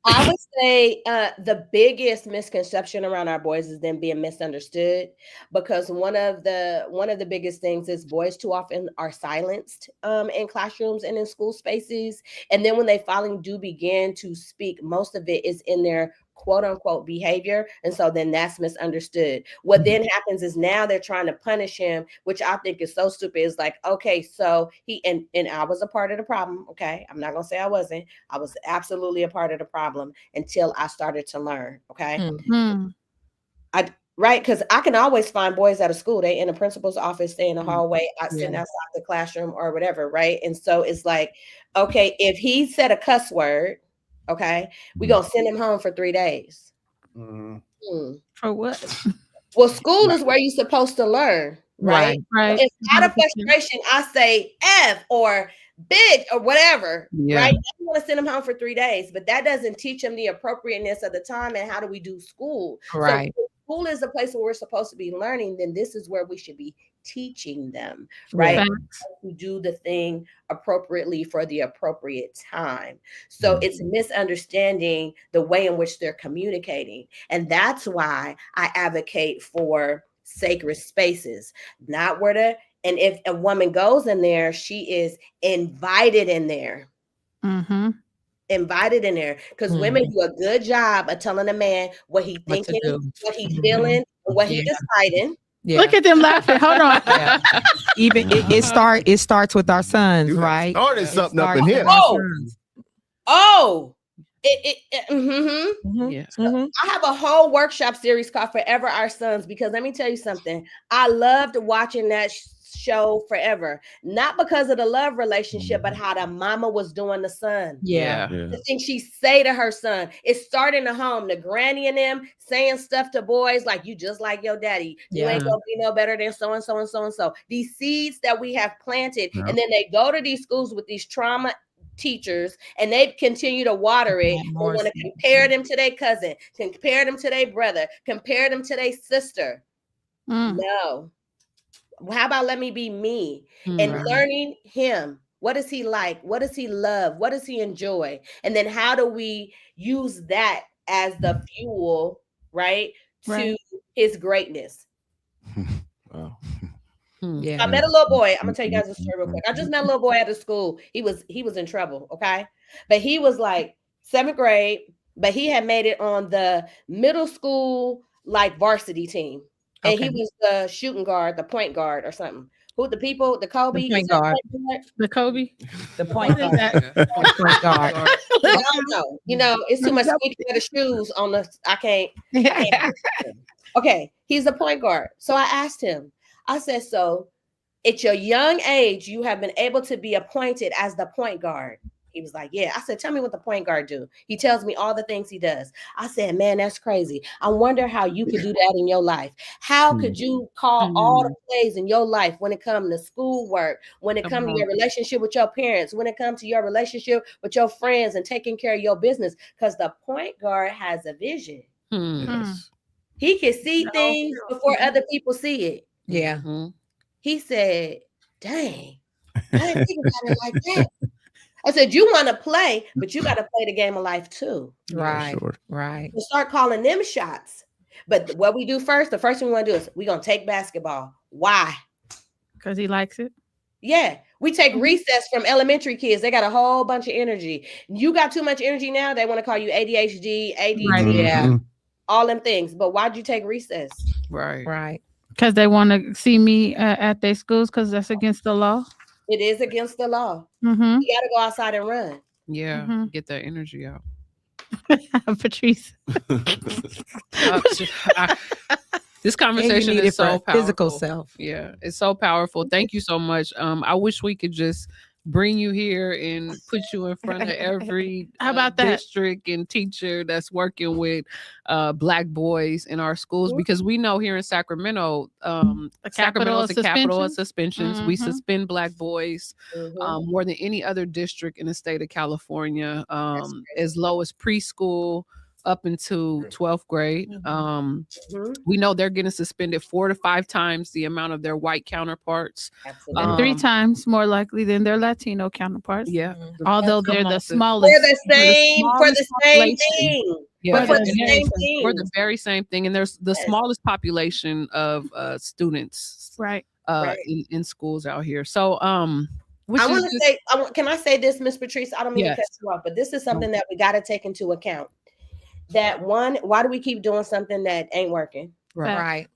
Speaker 5: I would say the biggest misconception around our boys is them being misunderstood, because one of the biggest things is boys too often are silenced in classrooms and in school spaces. And then when they finally do begin to speak, most of it is in their quote unquote behavior. And so then that's misunderstood. What then happens is now they're trying to punish him, which I think is so stupid. It's like, okay, so he, and I was a part of the problem. Okay. I'm not going to say I wasn't. I was absolutely a part of the problem until I started to learn. Okay. Right. Because I can always find boys at a school. They in the principal's office, stay in the hallway, sitting outside the classroom or whatever. Right. And so it's like, okay, if he said a cuss word, okay, we're going to send him home for 3 days.
Speaker 1: For what?
Speaker 5: Well, school is where you're supposed to learn, right?
Speaker 1: Right.
Speaker 5: It's out of frustration. I say F or bitch or whatever, right? I want to send him home for 3 days, but that doesn't teach him the appropriateness of the time and how do we do school.
Speaker 7: Right.
Speaker 5: So school is the place where we're supposed to be learning, then this is where we should be teaching them, right? To do the thing appropriately for the appropriate time. So it's misunderstanding the way in which they're communicating. And that's why I advocate for sacred spaces, not where and if a woman goes in there, she is invited in there. Invited in there, because women do a good job of telling a man what he thinking, what he feeling, what he deciding.
Speaker 1: Look at them laughing. Hold on.
Speaker 7: Even it starts with our sons, right?
Speaker 6: Started something up in here.
Speaker 5: I have a whole workshop series called Forever Our Sons, because let me tell you something. I loved watching that show Forever, not because of the love relationship, but how the mama was doing the son. The thing she say to her son, it started in the home, the granny and them saying stuff to boys like, you just like your daddy, you ain't gonna be no better than so and so and so and so. These seeds that we have planted, and then they go to these schools with these trauma teachers and they continue to water it. They want to compare them to their cousin, compare them to their brother, compare them to their sister. No. How about let me be me and
Speaker 1: Right.
Speaker 5: learning him? What does he like? What does he love? What does he enjoy? And then how do we use that as the fuel, right, to
Speaker 1: Right.
Speaker 5: his greatness?
Speaker 8: Wow.
Speaker 7: Yeah.
Speaker 5: I met a little boy. I'm gonna tell you guys a story real quick. I just met a little boy at the school. He was in trouble, okay? But he was like 7th grade, but he had made it on the middle school like varsity team. And he
Speaker 7: Okay.
Speaker 5: was the shooting guard, the point guard or something. Who the people, the Kobe?
Speaker 7: The point
Speaker 5: Is that
Speaker 7: guard.
Speaker 5: point guard?
Speaker 1: The Kobe.
Speaker 7: The point
Speaker 1: What is
Speaker 7: guard.
Speaker 1: that?
Speaker 7: The point guard.
Speaker 5: I don't know. You know, it's too much squeaking of the shoes on the I can't. Okay, he's the point guard. So I asked him, I said, so at your young age, you have been able to be appointed as the point guard. He was like, yeah. I said, tell me what the point guard do. He tells me all the things he does. I said, man, that's crazy. I wonder how you could do that in your life. How could you call all the plays in your life when it comes to schoolwork, when it comes to your relationship with your parents, when it comes to your relationship with your friends and taking care of your business? Because the point guard has a vision.
Speaker 6: Yes.
Speaker 5: He can see things before other people see it.
Speaker 7: Yeah.
Speaker 5: He said, dang, I didn't think about it like that. I said, you want to play, but you got to play the game of life too.
Speaker 7: Right.
Speaker 6: Sure.
Speaker 7: Right.
Speaker 5: So start calling them shots. But what we do first, the first thing we want to do is we're going to take basketball. Why?
Speaker 1: Because he likes it.
Speaker 5: Yeah. We take recess from elementary kids. They got a whole bunch of energy. You got too much energy now. They want to call you ADHD, ADD,
Speaker 7: Right. Yeah.
Speaker 5: all them things. But why'd you take recess?
Speaker 9: Right.
Speaker 7: Right.
Speaker 1: Because they want to see me at their schools because that's against the law.
Speaker 5: It is against the law.
Speaker 1: Mm-hmm.
Speaker 5: You got to go outside and run.
Speaker 9: Yeah. Get that energy out.
Speaker 1: Patrice.
Speaker 9: This conversation
Speaker 7: need
Speaker 9: is
Speaker 7: it for
Speaker 9: so powerful.
Speaker 7: physical self.
Speaker 9: Yeah, it's so powerful. Thank you so much. I wish we could just bring you here and put you in front of every
Speaker 1: How about that?
Speaker 9: district and teacher that's working with Black boys in our schools, because we know here in Sacramento, Sacramento is the capital of suspensions. We suspend Black boys more than any other district in the state of California, as low as preschool up into 12th grade. We know they're getting suspended 4 to 5 times the amount of their white counterparts.
Speaker 5: Absolutely.
Speaker 1: 3 times more likely than their Latino counterparts.
Speaker 9: Yeah.
Speaker 1: Although they're the smallest.
Speaker 5: For the same thing.
Speaker 9: Yeah,
Speaker 5: For the same thing.
Speaker 9: For the very same thing. And there's the smallest population of students
Speaker 1: Right.
Speaker 9: in schools out here. So
Speaker 5: I want to say, can I say this, Miss Patrice? I don't mean to cut you off, but this is something that we got to take into account. That one, why do we keep doing something that ain't working?
Speaker 7: Right.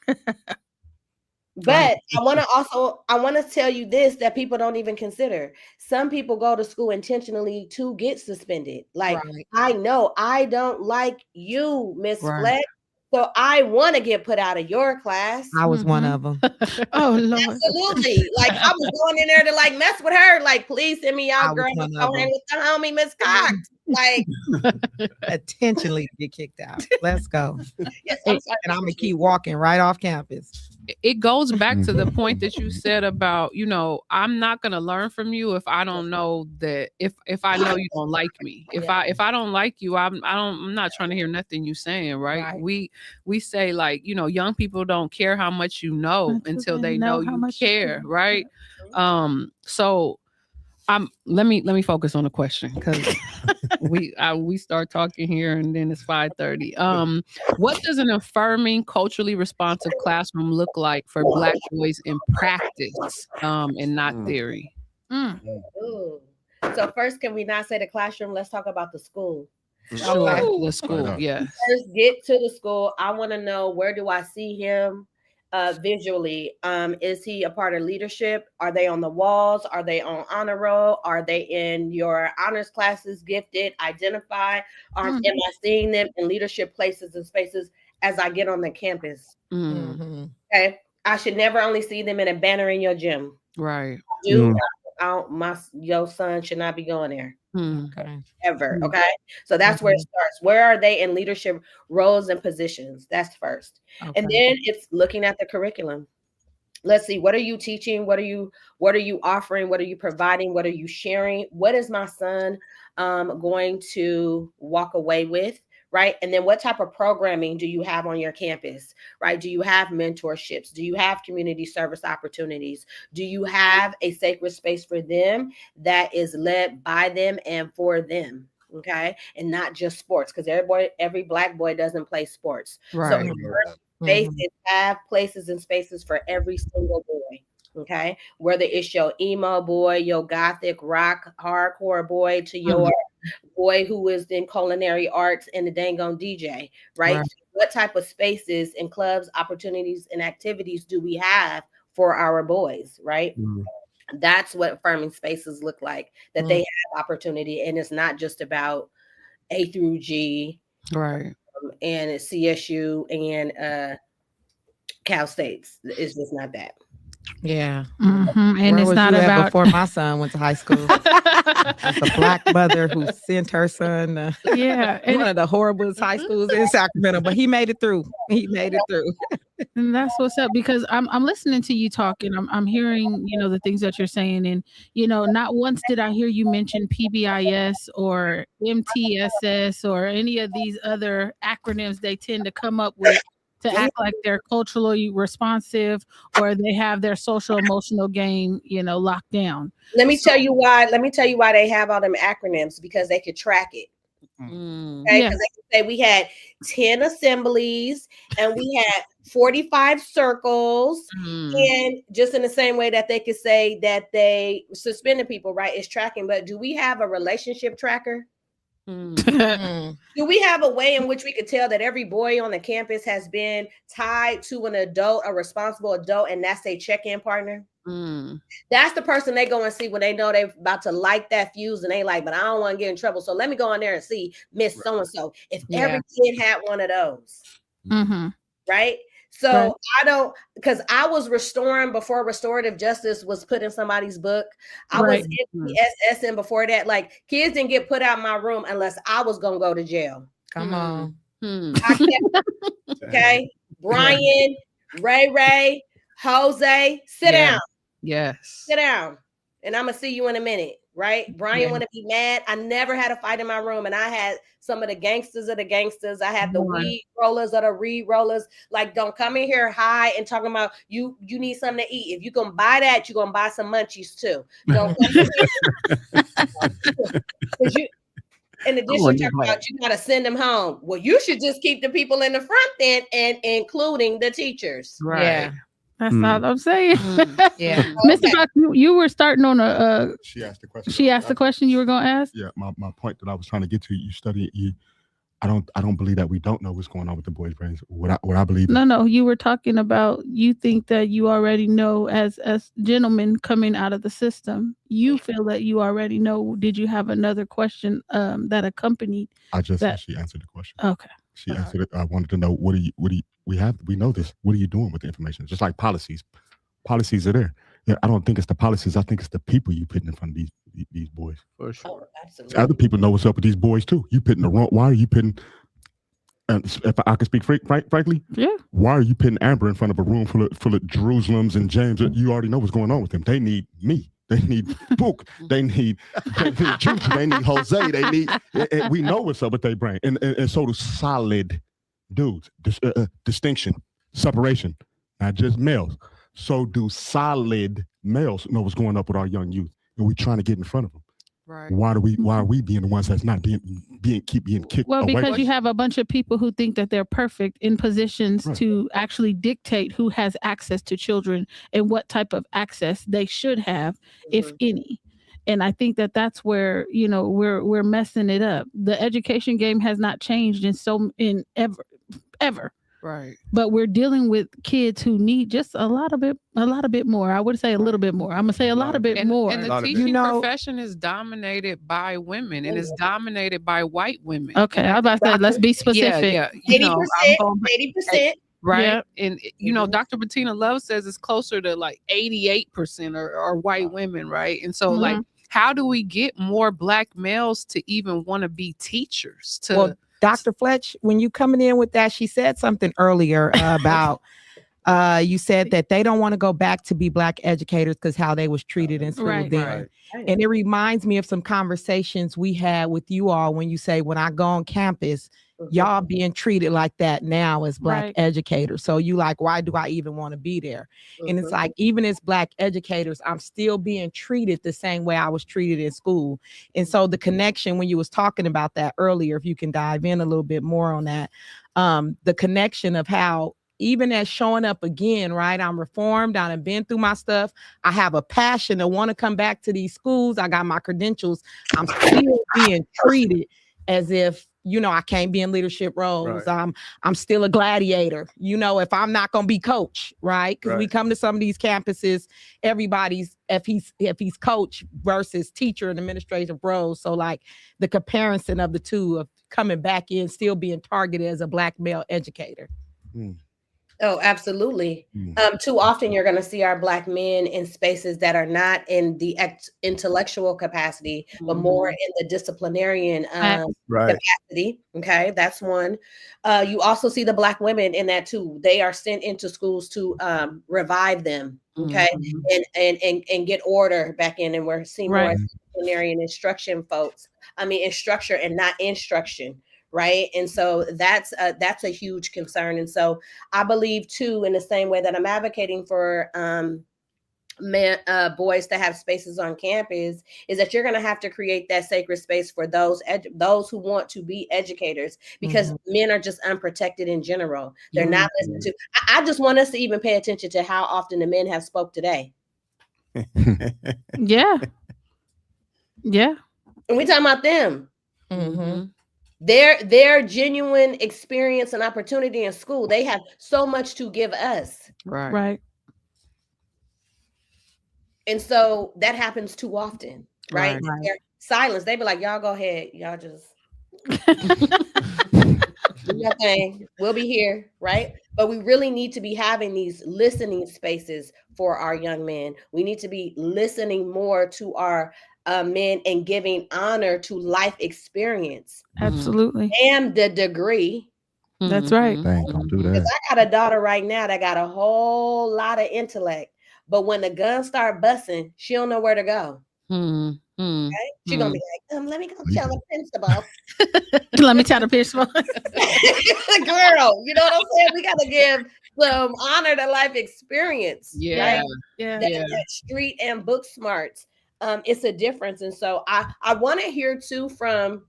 Speaker 5: But I want to tell you this that people don't even consider. Some people go to school intentionally to get suspended. Like, I know I don't like you, Miss Fletcher. So I want to get put out of your class.
Speaker 7: I was one of them.
Speaker 1: Oh, Lord.
Speaker 5: Absolutely. Like, I was going in there to like mess with her. Like, please send me out, girl. Go hang with the homie, Miss Cox. Like,
Speaker 7: intentionally get kicked out. Let's go.
Speaker 5: Yes,
Speaker 7: and I'm gonna keep walking right off campus.
Speaker 9: It goes back to the point that you said about, I'm not gonna learn from you if I don't know that if I know you don't like me. If I don't like you, I'm not trying to hear nothing you saying, right? We say, like, young people don't care how much you know until they know you care, right? So let me focus on the question, because we start talking here and then it's 5:30. What does an affirming, culturally responsive classroom look like for Black boys in practice, and not theory?
Speaker 5: Ooh. So first, can we not say the classroom? Let's talk about the school.
Speaker 9: Sure. The school, yes.
Speaker 5: First, get to the school. I want to know, where do I see him visually? Is he a part of leadership? Are they on the walls? Are they on honor roll? Are they in your honors classes, gifted, identify? Am I seeing them in leadership places and spaces as I get on the campus? Okay. I should never only see them in a banner in your gym.
Speaker 9: Right.
Speaker 5: Your son should not be going there.
Speaker 7: Okay.
Speaker 5: Ever. Okay. So that's where it starts. Where are they in leadership roles and positions? That's first. Okay. And then it's looking at the curriculum. Let's see, what are you teaching? What are you offering? What are you providing? What are you sharing? What is my son going to walk away with? right? And then what type of programming do you have on your campus, right? Do you have mentorships? Do you have community service opportunities? Do you have a sacred space for them that is led by them and for them? Okay, and not just sports, because every Black boy doesn't play sports.
Speaker 9: Right.
Speaker 5: So spaces have places and spaces for every single boy. Okay, whether it's your emo boy, your gothic rock hardcore boy, to your boy who is in culinary arts and the dang on DJ, right? What type of spaces and clubs, opportunities, and activities do we have for our boys, right? That's what affirming spaces look like, that they have opportunity, and it's not just about A through G,
Speaker 9: right?
Speaker 5: And CSU and Cal States. It's just not that.
Speaker 7: Yeah.
Speaker 1: And
Speaker 7: Where
Speaker 1: it's
Speaker 7: was
Speaker 1: not
Speaker 7: you at
Speaker 1: about
Speaker 7: before my son went to high school. It's a Black mother who sent her son one of the horriblest high schools in Sacramento, but he made it through. He made it through.
Speaker 1: And that's what's up, because I'm listening to you talk, and I'm hearing, the things that you're saying, and not once did I hear you mention PBIS or MTSS or any of these other acronyms they tend to come up with to act like they're culturally responsive, or they have their social emotional game, locked down.
Speaker 5: Let me tell you why they have all them acronyms, because they could track it. Okay, because they can say we had 10 assemblies and we had 45 circles, and just in the same way that they could say that they suspended people, right? It's tracking, but do we have a relationship tracker? Do we have a way in which we could tell that every boy on the campus has been tied to an adult, a responsible adult, and that's a check-in partner? That's the person they go and see when they know they're about to light that fuse, and they like, but I don't want to get in trouble, so let me go in there and see Miss So-and-so. If every kid had one of those, right? So I don't, because I was restoring before restorative justice was put in somebody's book. I was in SSing before that. Like, kids didn't get put out of my room unless I was gonna go to jail.
Speaker 7: Come on.
Speaker 5: Okay, Brian, Ray, Jose, sit down.
Speaker 9: Yes.
Speaker 5: Sit down. And I'm gonna see you in a minute, right? Brian wanna be mad. I never had a fight in my room, and I had some of the gangsters of the gangsters. I had the weed rollers of the reed rollers. Like, don't come in here high and talking about you need something to eat. If you're gonna buy that, you're gonna buy some munchies too. Don't come in here. In addition, talk about you gotta send them home. Well, you should just keep the people in the front then, and including the teachers.
Speaker 9: Right.
Speaker 7: Yeah.
Speaker 1: That's all I'm saying.
Speaker 7: Yeah.
Speaker 1: Mr. Fox, you were starting on a.
Speaker 4: She asked the question.
Speaker 1: She asked the question you were going to ask.
Speaker 4: Yeah, my point that I was trying to get to. You study. I don't believe that we don't know what's going on with the boys' brains. What I believe.
Speaker 1: No. You were talking about, you think that you already know, as gentlemen coming out of the system. You feel that you already know. Did you have another question that accompanied?
Speaker 4: I just said she answered the question.
Speaker 1: Okay.
Speaker 4: She answered it. I wanted to know we know this. What are you doing with the information? Just like policies. Policies are there. Yeah, I don't think it's the policies. I think it's the people you putting in front of these boys.
Speaker 9: For sure.
Speaker 5: Absolutely.
Speaker 4: Other people know what's up with these boys too. You putting the wrong. Why are you putting? If I can speak frankly, why are you putting Amber in front of a room full of Jerusalems and James? You already know what's going on with them. They need me. They need Book. They need Juju. They need Jose. They need. And we know what's up with their brain. And so do solid dudes. Distinction, separation, not just males. So do solid males know what's going up with our young youth, and we're trying to get in front of them.
Speaker 9: Right.
Speaker 4: Why are we being the ones that's not being kicked?
Speaker 1: Well,
Speaker 4: away?
Speaker 1: because you have a bunch of people who think that they're perfect in positions to actually dictate who has access to children and what type of access they should have, if any. And I think that that's where, we're messing it up. The education game has not changed in ever.
Speaker 9: Right.
Speaker 1: But we're dealing with kids who need just a lot of bit more. I would say a little bit more. I'm gonna say a lot of bit more.
Speaker 9: And the teaching profession is dominated by women, and it's dominated by white women.
Speaker 1: Okay, I was about to say, let's be specific.
Speaker 9: Yeah.
Speaker 5: 80%.
Speaker 9: Right.
Speaker 1: Yeah.
Speaker 9: And Dr. Bettina Love says it's closer to like 88% are white women, right? And so like, how do we get more Black males to even want to be teachers?
Speaker 7: Well, Dr. Fletch, when you coming in with that, she said something earlier about you said that they don't want to go back to be Black educators because how they was treated in school then. Right. And it reminds me of some conversations we had with you all when you say, when I go on campus, y'all being treated like that now as Black
Speaker 1: Right.
Speaker 7: educators. So you like, why do I even want to be there? And it's like, even as Black educators, I'm still being treated the same way I was treated in school. And so the connection, when you was talking about that earlier, if you can dive in a little bit more on that, the connection of how even as showing up again, right? I'm reformed. I've been through my stuff. I have a passion to want to come back to these schools. I got my credentials. I'm still being treated as if, you know, I can't be in leadership roles.
Speaker 6: Right.
Speaker 7: I'm still a gladiator, you know, if I'm not going to be coach, right? Because we come to some of these campuses, everybody's, if he's coach versus teacher and administrative roles. So like the comparison of the two of coming back in, still being targeted as a Black male educator.
Speaker 5: Oh, absolutely. Too often you're going to see our Black men in spaces that are not in the intellectual capacity, but more in the disciplinarian capacity. Okay, that's one. You also see the Black women in that too. They are sent into schools to revive them. Okay, and get order back in, and we're seeing more disciplinarian instruction folks. I mean, instructor and not instruction. Right. And so that's a huge concern. And so I believe, too, in the same way that I'm advocating for boys to have spaces on campus, is that you're going to have to create that sacred space for those who want to be educators, because men are just unprotected in general. They're not listened to. I just want us to even pay attention to how often the men have spoke today.
Speaker 1: Yeah. And
Speaker 5: we're talking about them. Their genuine experience and opportunity in school, they have so much to give us.
Speaker 1: Right.
Speaker 5: And so that happens too often, right? Their silence, they be like, y'all go ahead, y'all just do your thing. We'll be here, right? But we really need to be having these listening spaces for our young men. We need to be listening more to our men and giving honor to life experience.
Speaker 1: Absolutely.
Speaker 5: And the degree.
Speaker 1: That's right.
Speaker 4: Dang, don't do that.
Speaker 5: Because I got a daughter right now that got a whole lot of intellect, but when the guns start busting, she don't know where to go. Okay? She gonna be like, let me go tell the principal.
Speaker 1: Let me tell the principal.
Speaker 5: Girl, you know what I'm saying? We gotta give some honor to life experience.
Speaker 1: Yeah.
Speaker 5: Right? That street and book smarts. It's a difference. And so I want to hear too from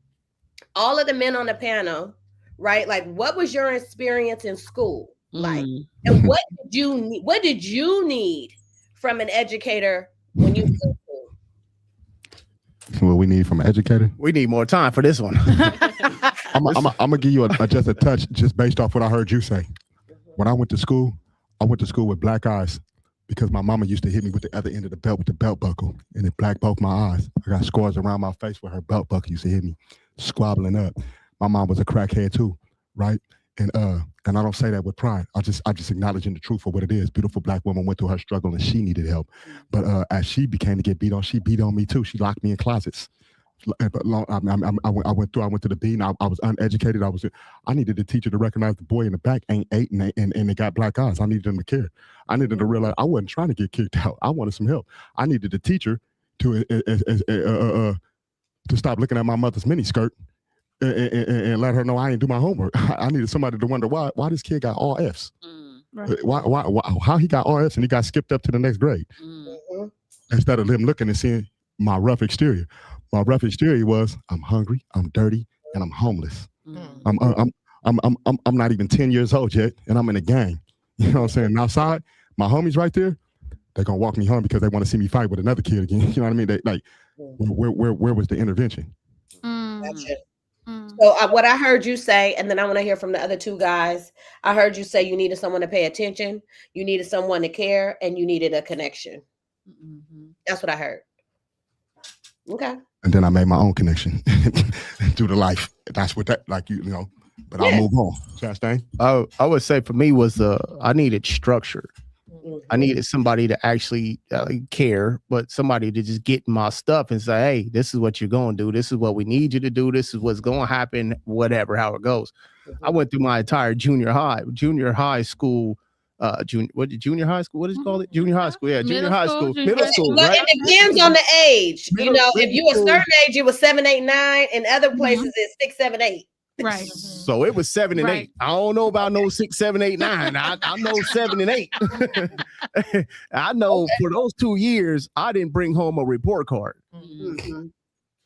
Speaker 5: all of the men on the panel, right? Like, what was your experience in school like? And what did you need from an educator when you were in school?
Speaker 4: What we need from an educator?
Speaker 6: We need more time for this one.
Speaker 4: I'm gonna give you just a touch, just based off what I heard you say. When I went to school with black eyes, because my mama used to hit me with the other end of the belt with the belt buckle, and it blacked both my eyes. I got scars around my face where her belt buckle used to hit me, squabbling up. My mom was a crackhead too, right? And I don't say that with pride. I just acknowledging the truth for what it is. Beautiful Black woman went through her struggle and she needed help. But as she began to get beat on, she beat on me too. She locked me in closets. But I went to the dean. I was uneducated. I needed the teacher to recognize the boy in the back ain't 8 and they got black eyes. I needed them to care. I needed to realize I wasn't trying to get kicked out. I wanted some help. I needed the teacher to stop looking at my mother's mini skirt and let her know I ain't do my homework. I needed somebody to wonder why this kid got all Fs. Right. Why how he got all Fs and he got skipped up to the next grade. Instead of him looking and seeing my rough exterior. My rough exterior was I'm hungry, I'm dirty, and I'm homeless. I'm not even 10 years old yet, and I'm in a gang. You know what I'm saying? And outside, my homies right there, they're gonna walk me home because they want to see me fight with another kid again. You know what I mean? They like, where was the intervention?
Speaker 5: Gotcha. So what I heard you say, and then I want to hear from the other two guys. I heard you say you needed someone to pay attention, you needed someone to care, and you needed a connection. That's what I heard. Okay.
Speaker 4: And then I made my own connection through the life. That's what that, like, you know, but I'll move on. Chastain?
Speaker 6: I would say for me was I needed structure. I needed somebody to actually care, but somebody to just get my stuff and say, hey, this is what you're going to do. This is what we need you to do. This is what's going to happen, whatever, how it goes. I went through my entire junior high school. Junior high school? What is it called? Junior high school. Yeah, junior high school. Middle school.
Speaker 5: Well,
Speaker 6: right?
Speaker 5: it depends on the age. You know, if you a certain age, it was 7, 8, 9, and other places it's 6, 7, 8.
Speaker 1: Right.
Speaker 6: So it was 7 and 8. I don't know about no 6, 7, 8, 9. I know 7 and 8. I know for those 2 years, I didn't bring home a report card.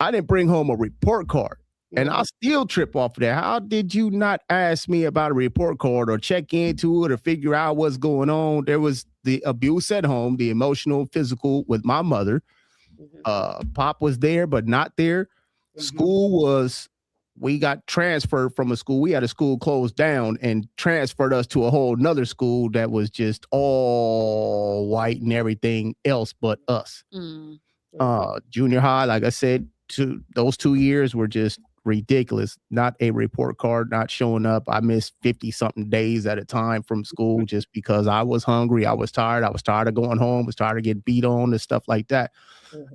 Speaker 6: I didn't bring home a report card. And I still trip off of that. How did you not ask me about a report card or check into it or figure out what's going on? There was the abuse at home, the emotional, physical with my mother. Pop was there, but not there. School was, we got transferred from a school. We had a school closed down and transferred us to a whole nother school that was just all white and everything else but us. Junior high, like I said, those 2 years were just ridiculous. Not a report card, not showing up. I missed 50 something days at a time from school just because I was hungry. I was tired. I was tired of going home. I was tired of getting beat on and stuff like that.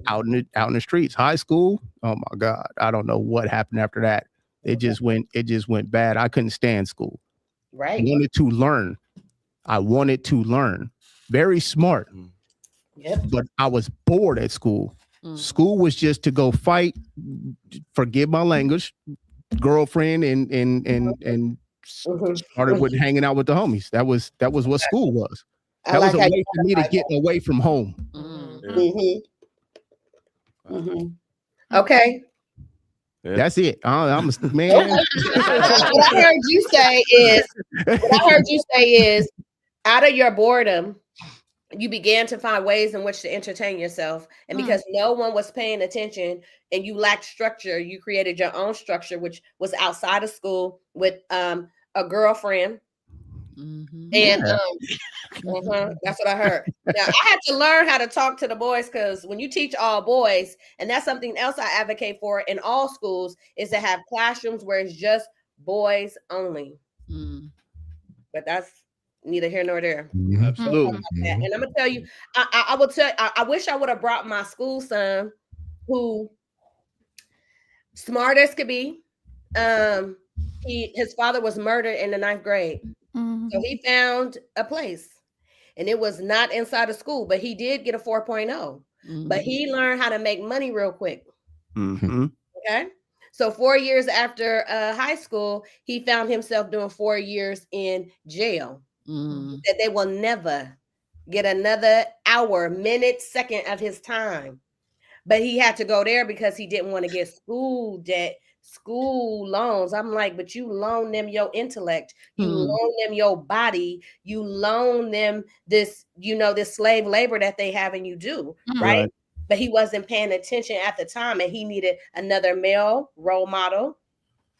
Speaker 6: Out in the streets. High school, oh my God, I don't know what happened after that. It just went bad. I couldn't stand school.
Speaker 5: Right.
Speaker 6: I wanted to learn. Very smart. But I was bored at school. School was just to go fight, forgive my language, girlfriend, and started with hanging out with the homies. That was what school was. That was a way for me to get away from home.
Speaker 5: Okay.
Speaker 6: That's it. I'm a man.
Speaker 5: What I heard you say is out of your boredom, you began to find ways in which to entertain yourself. And because no one was paying attention and you lacked structure, you created your own structure, which was outside of school with a girlfriend. And that's what I heard. Now I had to learn how to talk to the boys, because when you teach all boys, and that's something else I advocate for in all schools, is to have classrooms where it's just boys only. But that's neither here nor there.
Speaker 6: Absolutely.
Speaker 5: And I'm gonna tell you, I will tell. I wish I would have brought my school son, who smart as could be. His father was murdered in the 9th grade. So he found a place, and it was not inside of school, but he did get a 4.0. But he learned how to make money real quick. Okay. So 4 years after high school, he found himself doing 4 years in jail. That they will never get another hour, minute, second of his time. But he had to go there because he didn't want to get school debt, school loans. I'm like, but you loan them your intellect, you loan them your body, you loan them this, this slave labor that they have and you do, right? But he wasn't paying attention at the time, and he needed another male role model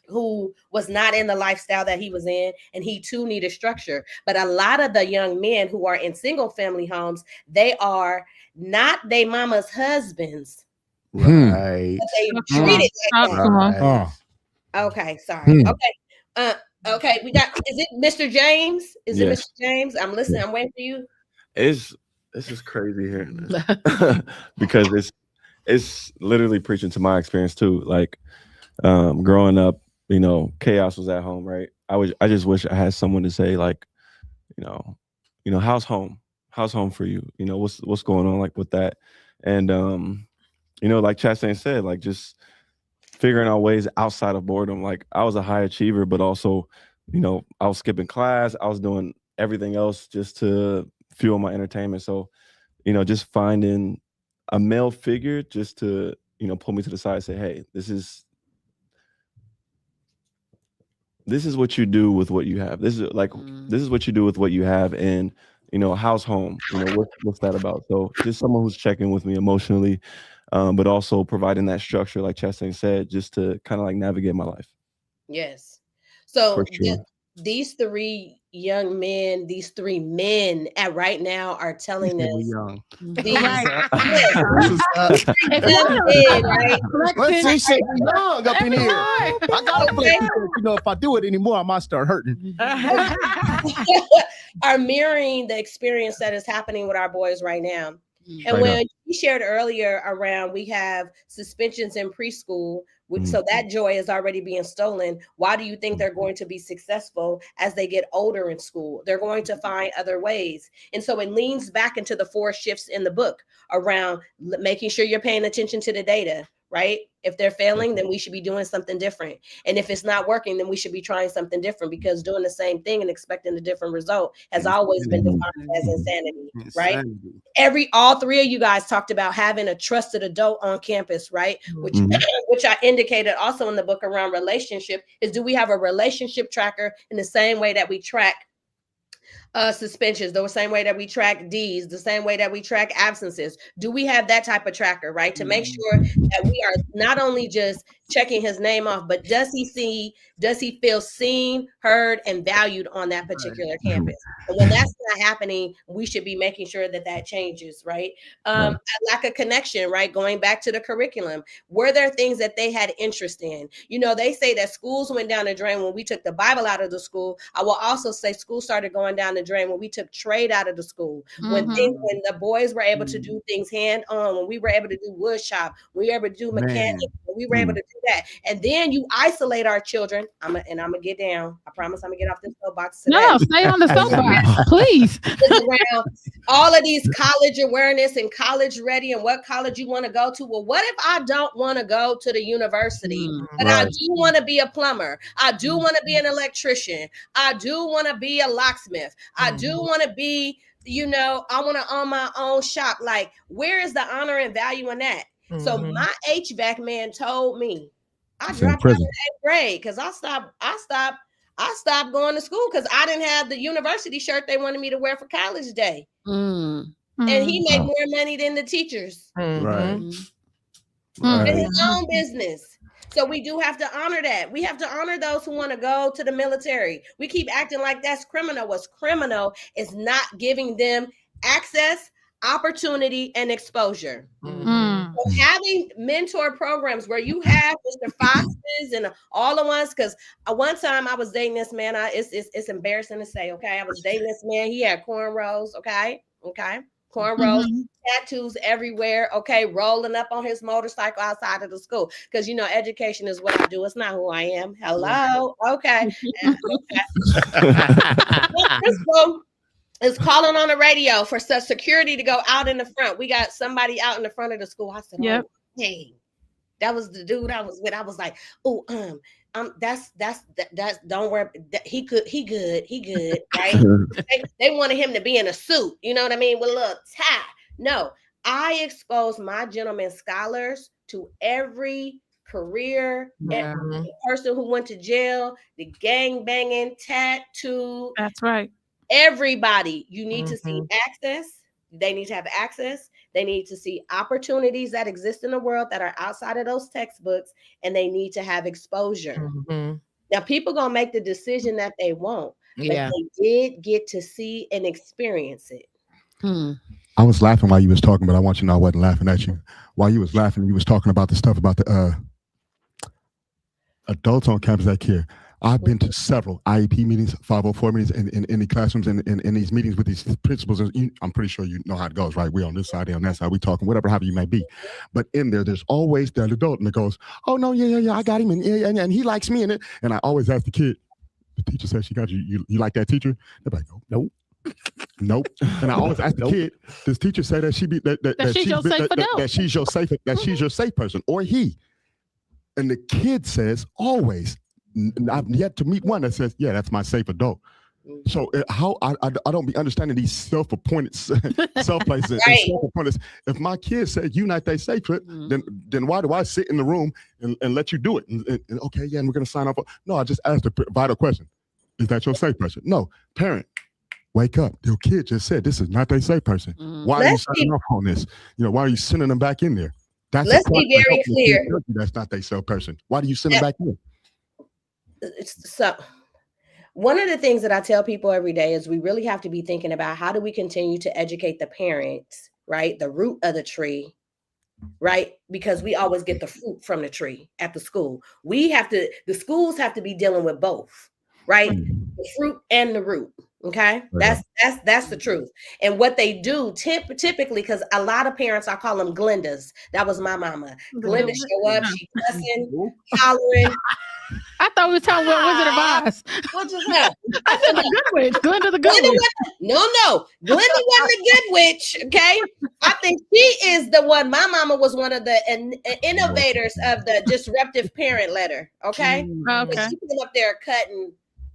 Speaker 5: who was not in the lifestyle that he was in, and he too needed structure. But a lot of the young men who are in single family homes, they are not their mama's husbands.
Speaker 6: Right.
Speaker 5: But they treated like that. Okay, sorry. Okay. Okay, we got, is it Mr. James? Is it Mr. James? I'm listening. I'm waiting for you.
Speaker 8: This is crazy here. Because it's literally preaching to my experience too. Like growing up, chaos was at home, right? I just wish I had someone to say, like, how's home for you? What's going on, like, with that? And like Chastain said, like, just figuring out ways outside of boredom. Like, I was a high achiever, but also, I was skipping class, I was doing everything else just to fuel my entertainment. So, just finding a male figure just to, pull me to the side and say, hey, this is what you do with what you have. This is what you do with what you have. And, how's home? What's that about? So just someone who's checking with me emotionally, but also providing that structure, like Chastain said, just to kind of like navigate my life.
Speaker 5: Yes. So
Speaker 8: Sure.
Speaker 5: These three young men, these three men at right now are telling us
Speaker 6: young.
Speaker 5: These
Speaker 6: Right.
Speaker 5: right?
Speaker 6: Let's see shit young up in here. I gotta play. If I do it anymore, I might start hurting.
Speaker 5: Are mirroring the experience that is happening with our boys right now. And
Speaker 6: Right
Speaker 5: when you shared earlier around, we have suspensions in preschool, so that joy is already being stolen. Why do you think they're going to be successful as they get older in school? They're going to find other ways. And so it leans back into the 4 shifts in the book around making sure you're paying attention to the data, right? If they're failing, then we should be doing something different. And if it's not working, then we should be trying something different, because doing the same thing and expecting a different result has always been defined as insanity, right? All three of you guys talked about having a trusted adult on campus, right? Which I indicated also in the book around relationship is, do we have a relationship tracker in the same way that we track suspensions, the same way that we track D's, the same way that we track absences? Do we have that type of tracker, right? To make sure that we are not only just checking his name off, but does he feel seen, heard, and valued on that particular campus? And when that's not happening, we should be making sure that that changes, right? A lack of connection, right? Going back to the curriculum, were there things that they had interest in? You know, they say that schools went down the drain when we took the Bible out of the school. I will also say schools started going down the drain when we took trade out of the school. When the boys were able to do things hand on, when we were able to do wood shop, we were able to do mechanics, we were able to do that. And then you isolate our children. I'm gonna get down. I promise I'm gonna get off this soapbox today.
Speaker 1: No, stay on the soapbox, please.
Speaker 5: Around all of these college awareness and college ready and what college you want to go to. Well, what if I don't want to go to the university, but I do want to be a plumber? I do want to be an electrician. I do want to be a locksmith. I do want to be, you know, I want to own my own shop. Like, where is the honor and value in that? So my HVAC man told me, I dropped out of 8th grade because I stopped going to school because I didn't have the university shirt they wanted me to wear for college day. And he made more money than the teachers. In his own business. So we do have to honor that. We have to honor those who want to go to the military. We keep acting like that's criminal. What's criminal is not giving them access, opportunity, and exposure. So having mentor programs where you have Mr. Foxes and all the ones, because one time I was dating this man. It's embarrassing to say, okay, I was dating this man. He had cornrows, okay, cornrows, tattoos everywhere, okay, rolling up on his motorcycle outside of the school. Because, you know, education is what I do. It's not who I am. Hello, okay. Principal is calling on the radio for security to go out in the front. We got somebody out in the front of the school. I said, oh, hey, that was the dude I was with. I was like, oh, that's don't worry. He good, right? they wanted him to be in a suit, you know what I mean, with a little tie. No, I expose my gentlemen scholars to every career, every person who went to jail, the gang banging, tattoo.
Speaker 1: That's right.
Speaker 5: Everybody, you need to see access. They need to have access. They need to see opportunities that exist in the world that are outside of those textbooks, and they need to have exposure. Now, people gonna make the decision that they want, but they did get to see and experience it.
Speaker 4: I was laughing while you was talking, but I want you to know I wasn't laughing at you. While you was laughing, you was talking about the stuff about the adults on campus that care. I've been to several IEP meetings, 504 meetings, in the classrooms, and in these meetings with these principals. I'm pretty sure you know how it goes, right? We're on this side, they're on that side, we talking, whatever, however you may be. But in there's always that adult, and it goes, oh, no, yeah, I got him, and he likes me. And I always ask the kid, the teacher says she got you. You like that teacher? They're like, nope. Nope. And I always ask the kid, does teacher say that she's your safe person, or he? And the kid says always, I've yet to meet one that says, yeah, that's my safe adult. So how I don't be understanding these self-appointed self-places and self-appointed. If my kid said you not that safe, then why do I sit in the room and let you do it? And okay, yeah, and we're gonna sign off. No, I just asked a vital question. Is that your safe person? No, parent. Wake up. Your kid just said this is not their safe person. Why are you signing off on this? You know, why are you sending them back in there?
Speaker 5: Let's be very clear.
Speaker 4: That's not their safe person. Why do you send them back in?
Speaker 5: So one of the things that I tell people every day is we really have to be thinking about how do we continue to educate the parents, right? The root of the tree, right? Because we always get the fruit from the tree at the school. The schools have to be dealing with both, right? the fruit and the root. Okay, that's the truth. And what they do typically, because a lot of parents, I call them Glendas. That was my mama. Glenda show up, she cussing, hollering.
Speaker 1: I thought we were talking about Wizard of Oz.
Speaker 5: What you say?
Speaker 1: I said the good witch, Glenda the good witch.
Speaker 5: No, Glenda wasn't the good witch. Okay, I think she is the one. My mama was one of the innovators of the disruptive parent letter. Okay,
Speaker 1: Okay.
Speaker 5: she was up there cutting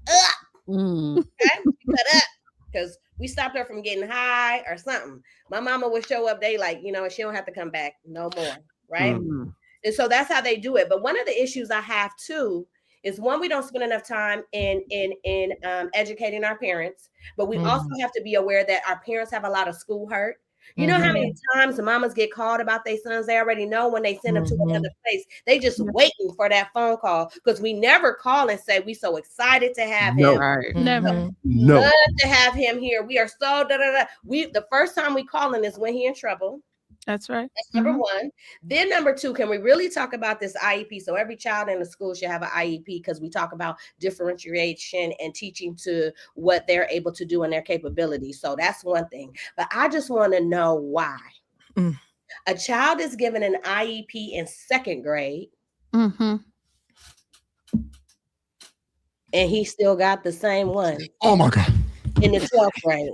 Speaker 5: up. Okay, she cut up because we stopped her from getting high or something. My mama would show up. They like, she don't have to come back no more, right? And so that's how they do it. But one of the issues I have too is one, we don't spend enough time in educating our parents, but we also have to be aware that our parents have a lot of school hurt. You know how many times the mamas get called about their sons? They already know when they send them to another place. They just waiting for that phone call because we never call and say we so excited to have him.
Speaker 9: Right.
Speaker 1: Never.
Speaker 8: No.
Speaker 5: Love to have him here. We are so the first time we call him is when he in trouble.
Speaker 1: That's right.
Speaker 5: That's number one. Then number two, can we really talk about this IEP? So every child in the school should have an IEP because we talk about differentiation and teaching to what they're able to do and their capabilities. So that's one thing. But I just want to know why a child is given an IEP in second grade and he still got the same one.
Speaker 4: Oh my God.
Speaker 5: In the 12th grade.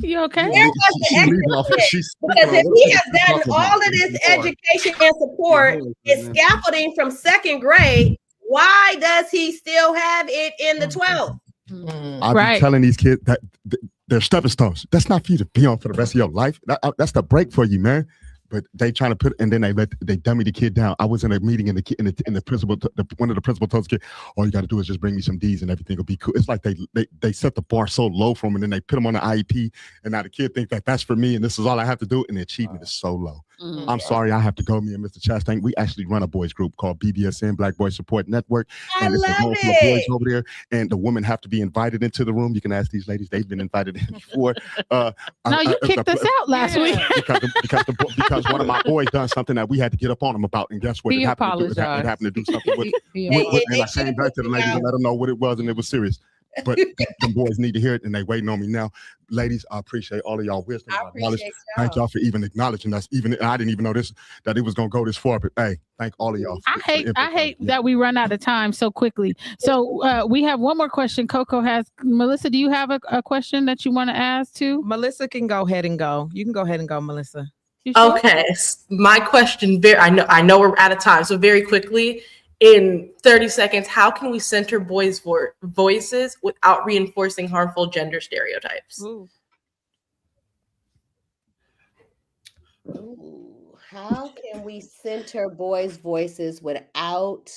Speaker 1: You okay?
Speaker 5: Where was the excellence? Because if he has gotten all of this education and support and scaffolding from second grade, why does he still have it in the 12th?
Speaker 4: I've been telling these kids that they're stepping stones. That's not for you to be on for the rest of your life. That's the break for you, man. But they trying to put, and then they dummy the kid down. I was in a meeting and the principal, one of the principal told the kid, all you got to do is just bring me some D's and everything will be cool. It's like they set the bar so low for him and then they put him on the IEP and now the kid thinks that that's for me and this is all I have to do and the achievement is so low. I'm sorry, I have to go. Me and Mr. Chastain, we actually run a boys group called BBSN, Black Boys Support Network. And it's a room full of boys over there and the women have to be invited into the room. You can ask these ladies, they've been invited in before.
Speaker 1: You kicked us out last week.
Speaker 4: Because one of my boys done something that we had to get up on him about, and guess what? It happened to do something with and I came back to the ladies and let them know what it was, and it was serious. But the boys need to hear it, and they waiting on me now. Ladies, I appreciate all of y'all wisdom, knowledge. Thank y'all for even acknowledging us. Even I didn't even know that it was gonna go this far. But hey, thank all of y'all.
Speaker 1: I hate that we run out of time so quickly. So we have one more question. Coco has. Melissa, do you have a question that you want to ask too?
Speaker 7: Melissa can go ahead and go. You can go ahead and go, Melissa.
Speaker 3: Okay, my question. I know we're out of time, so very quickly. In 30 seconds, how can we center boys' voices without reinforcing harmful gender stereotypes?
Speaker 5: How can we center boys' voices without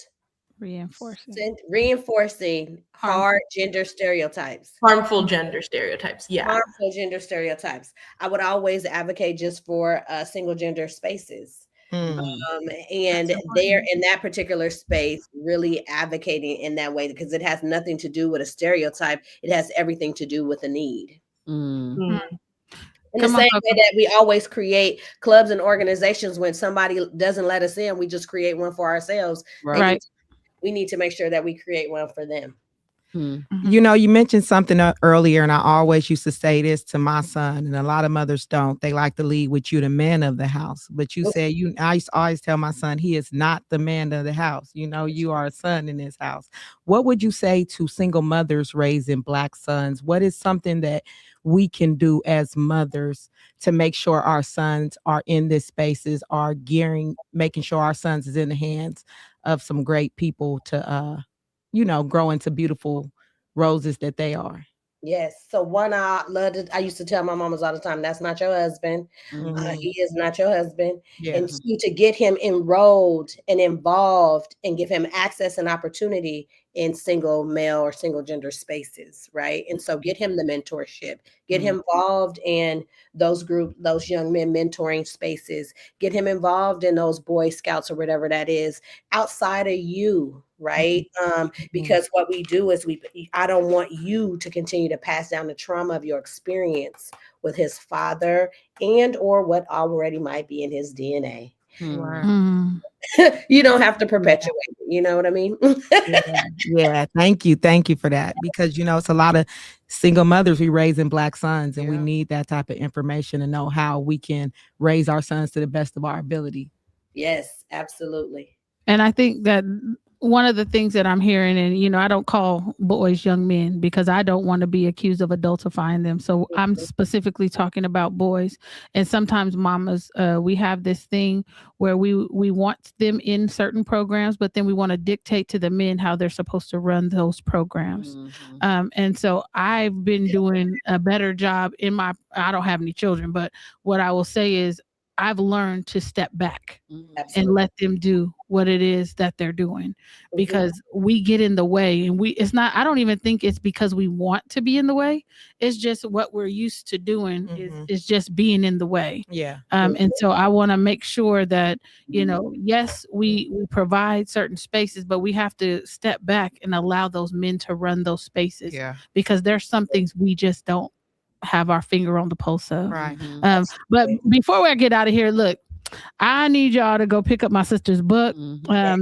Speaker 5: reinforcing hard gender stereotypes?
Speaker 3: Harmful gender stereotypes, yeah.
Speaker 5: Harmful gender stereotypes. I would always advocate just for single gender spaces. And they're in that particular space really advocating in that way because it has nothing to do with a stereotype. It has everything to do with a need. In the same way that we always create clubs and organizations when somebody doesn't let us in, we just create one for ourselves.
Speaker 1: Right.
Speaker 5: We need to make sure that we create one for them.
Speaker 7: You know, you mentioned something earlier, and I always used to say this to my son, and a lot of mothers don't. They like to lead with you, the man of the house. But you said I used to always tell my son, he is not the man of the house. You know, you are a son in this house. What would you say to single mothers raising Black sons? What is something that we can do as mothers to make sure our sons are in this spaces, making sure our sons is in the hands of some great people to grow into beautiful roses that they are?
Speaker 5: Yes. So one, I used to tell my mamas all the time, that's not your husband. He is not your husband. Yeah. And two, to get him enrolled and involved and give him access and opportunity in single male or single gender spaces, right? And so get him the mentorship, get him involved in those young men mentoring spaces, get him involved in those Boy Scouts or whatever that is outside of you, right? Because what we do is I don't want you to continue to pass down the trauma of your experience with his father and or what already might be in his DNA. You don't have to perpetuate it. You know what I mean?
Speaker 7: Yeah. Thank you for that, because it's a lot of single mothers we raising Black sons, and we need that type of information to know how we can raise our sons to the best of our ability.
Speaker 5: Yes, absolutely.
Speaker 1: And I think that one of the things that I'm hearing, and I don't call boys young men because I don't want to be accused of adultifying them. So I'm specifically talking about boys. And sometimes mamas, we have this thing where we want them in certain programs, but then we want to dictate to the men how they're supposed to run those programs. And so I've been doing a better job I don't have any children, but what I will say is I've learned to step back and let them do what it is that they're doing, because we get in the way, and I don't even think it's because we want to be in the way. It's just what we're used to doing is just being in the way.
Speaker 7: Yeah.
Speaker 1: And so I want to make sure that, yes, we provide certain spaces, but we have to step back and allow those men to run those spaces, because there's some things we just don't have our finger on the pulse of.
Speaker 7: Right.
Speaker 1: But before we get out of here, look, I need y'all to go pick up my sister's book.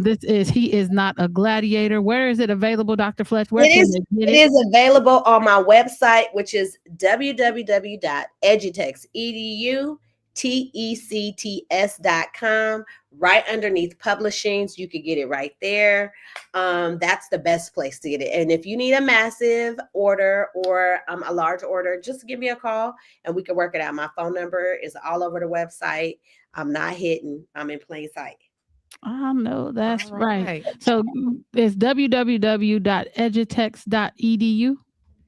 Speaker 1: This is He Is Not a Gladiator. Where is it available, Dr. Fletch? Where
Speaker 5: It is available on my website, which is www.edutects.com. Right underneath publishings, you could get it right there. That's the best place to get it. And if you need a massive order or a large order, just give me a call and we can work it out. My phone number is all over the website. I'm not hidden. I'm in plain sight.
Speaker 1: I know that's right. So it's www.edutects.edu.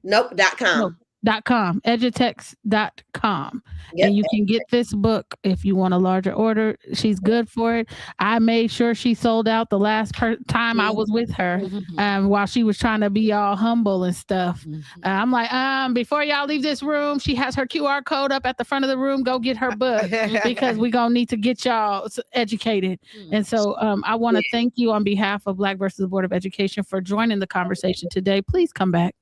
Speaker 5: Nope, .com.
Speaker 1: Nope. .com, edutects.com.
Speaker 5: Yep.
Speaker 1: And you can get this book if you want a larger order. She's good for it. I made sure she sold out the last time I was with her, while she was trying to be all humble and stuff. I'm like, before y'all leave this room, she has her QR code up at the front of the room. Go get her book, because we're going to need to get y'all educated. And so I want to thank you on behalf of Black versus the Board of Education for joining the conversation today. Please come back.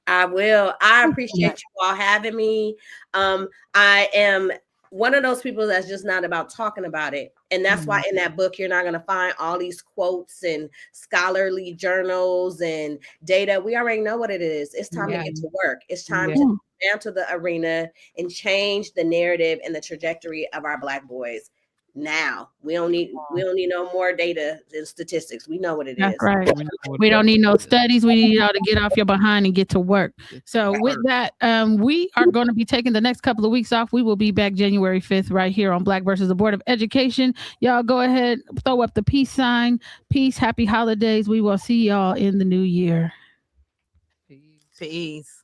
Speaker 5: I will. I appreciate you all having me. I am one of those people that's just not about talking about it. And that's why in that book, you're not going to find all these quotes and scholarly journals and data. We already know what it is. It's time to get to work. It's time to enter the arena and change the narrative and the trajectory of our Black boys. Now we don't need no more data and statistics. We know what it is.
Speaker 1: Right. We don't need no studies. We need y'all to get off your behind and get to work. So with that, we are going to be taking the next couple of weeks off. We will be back January 5th right here on Black versus the Board of Education. Y'all go ahead, throw up the peace sign. Peace, happy holidays. We will see y'all in the new year.
Speaker 7: Peace.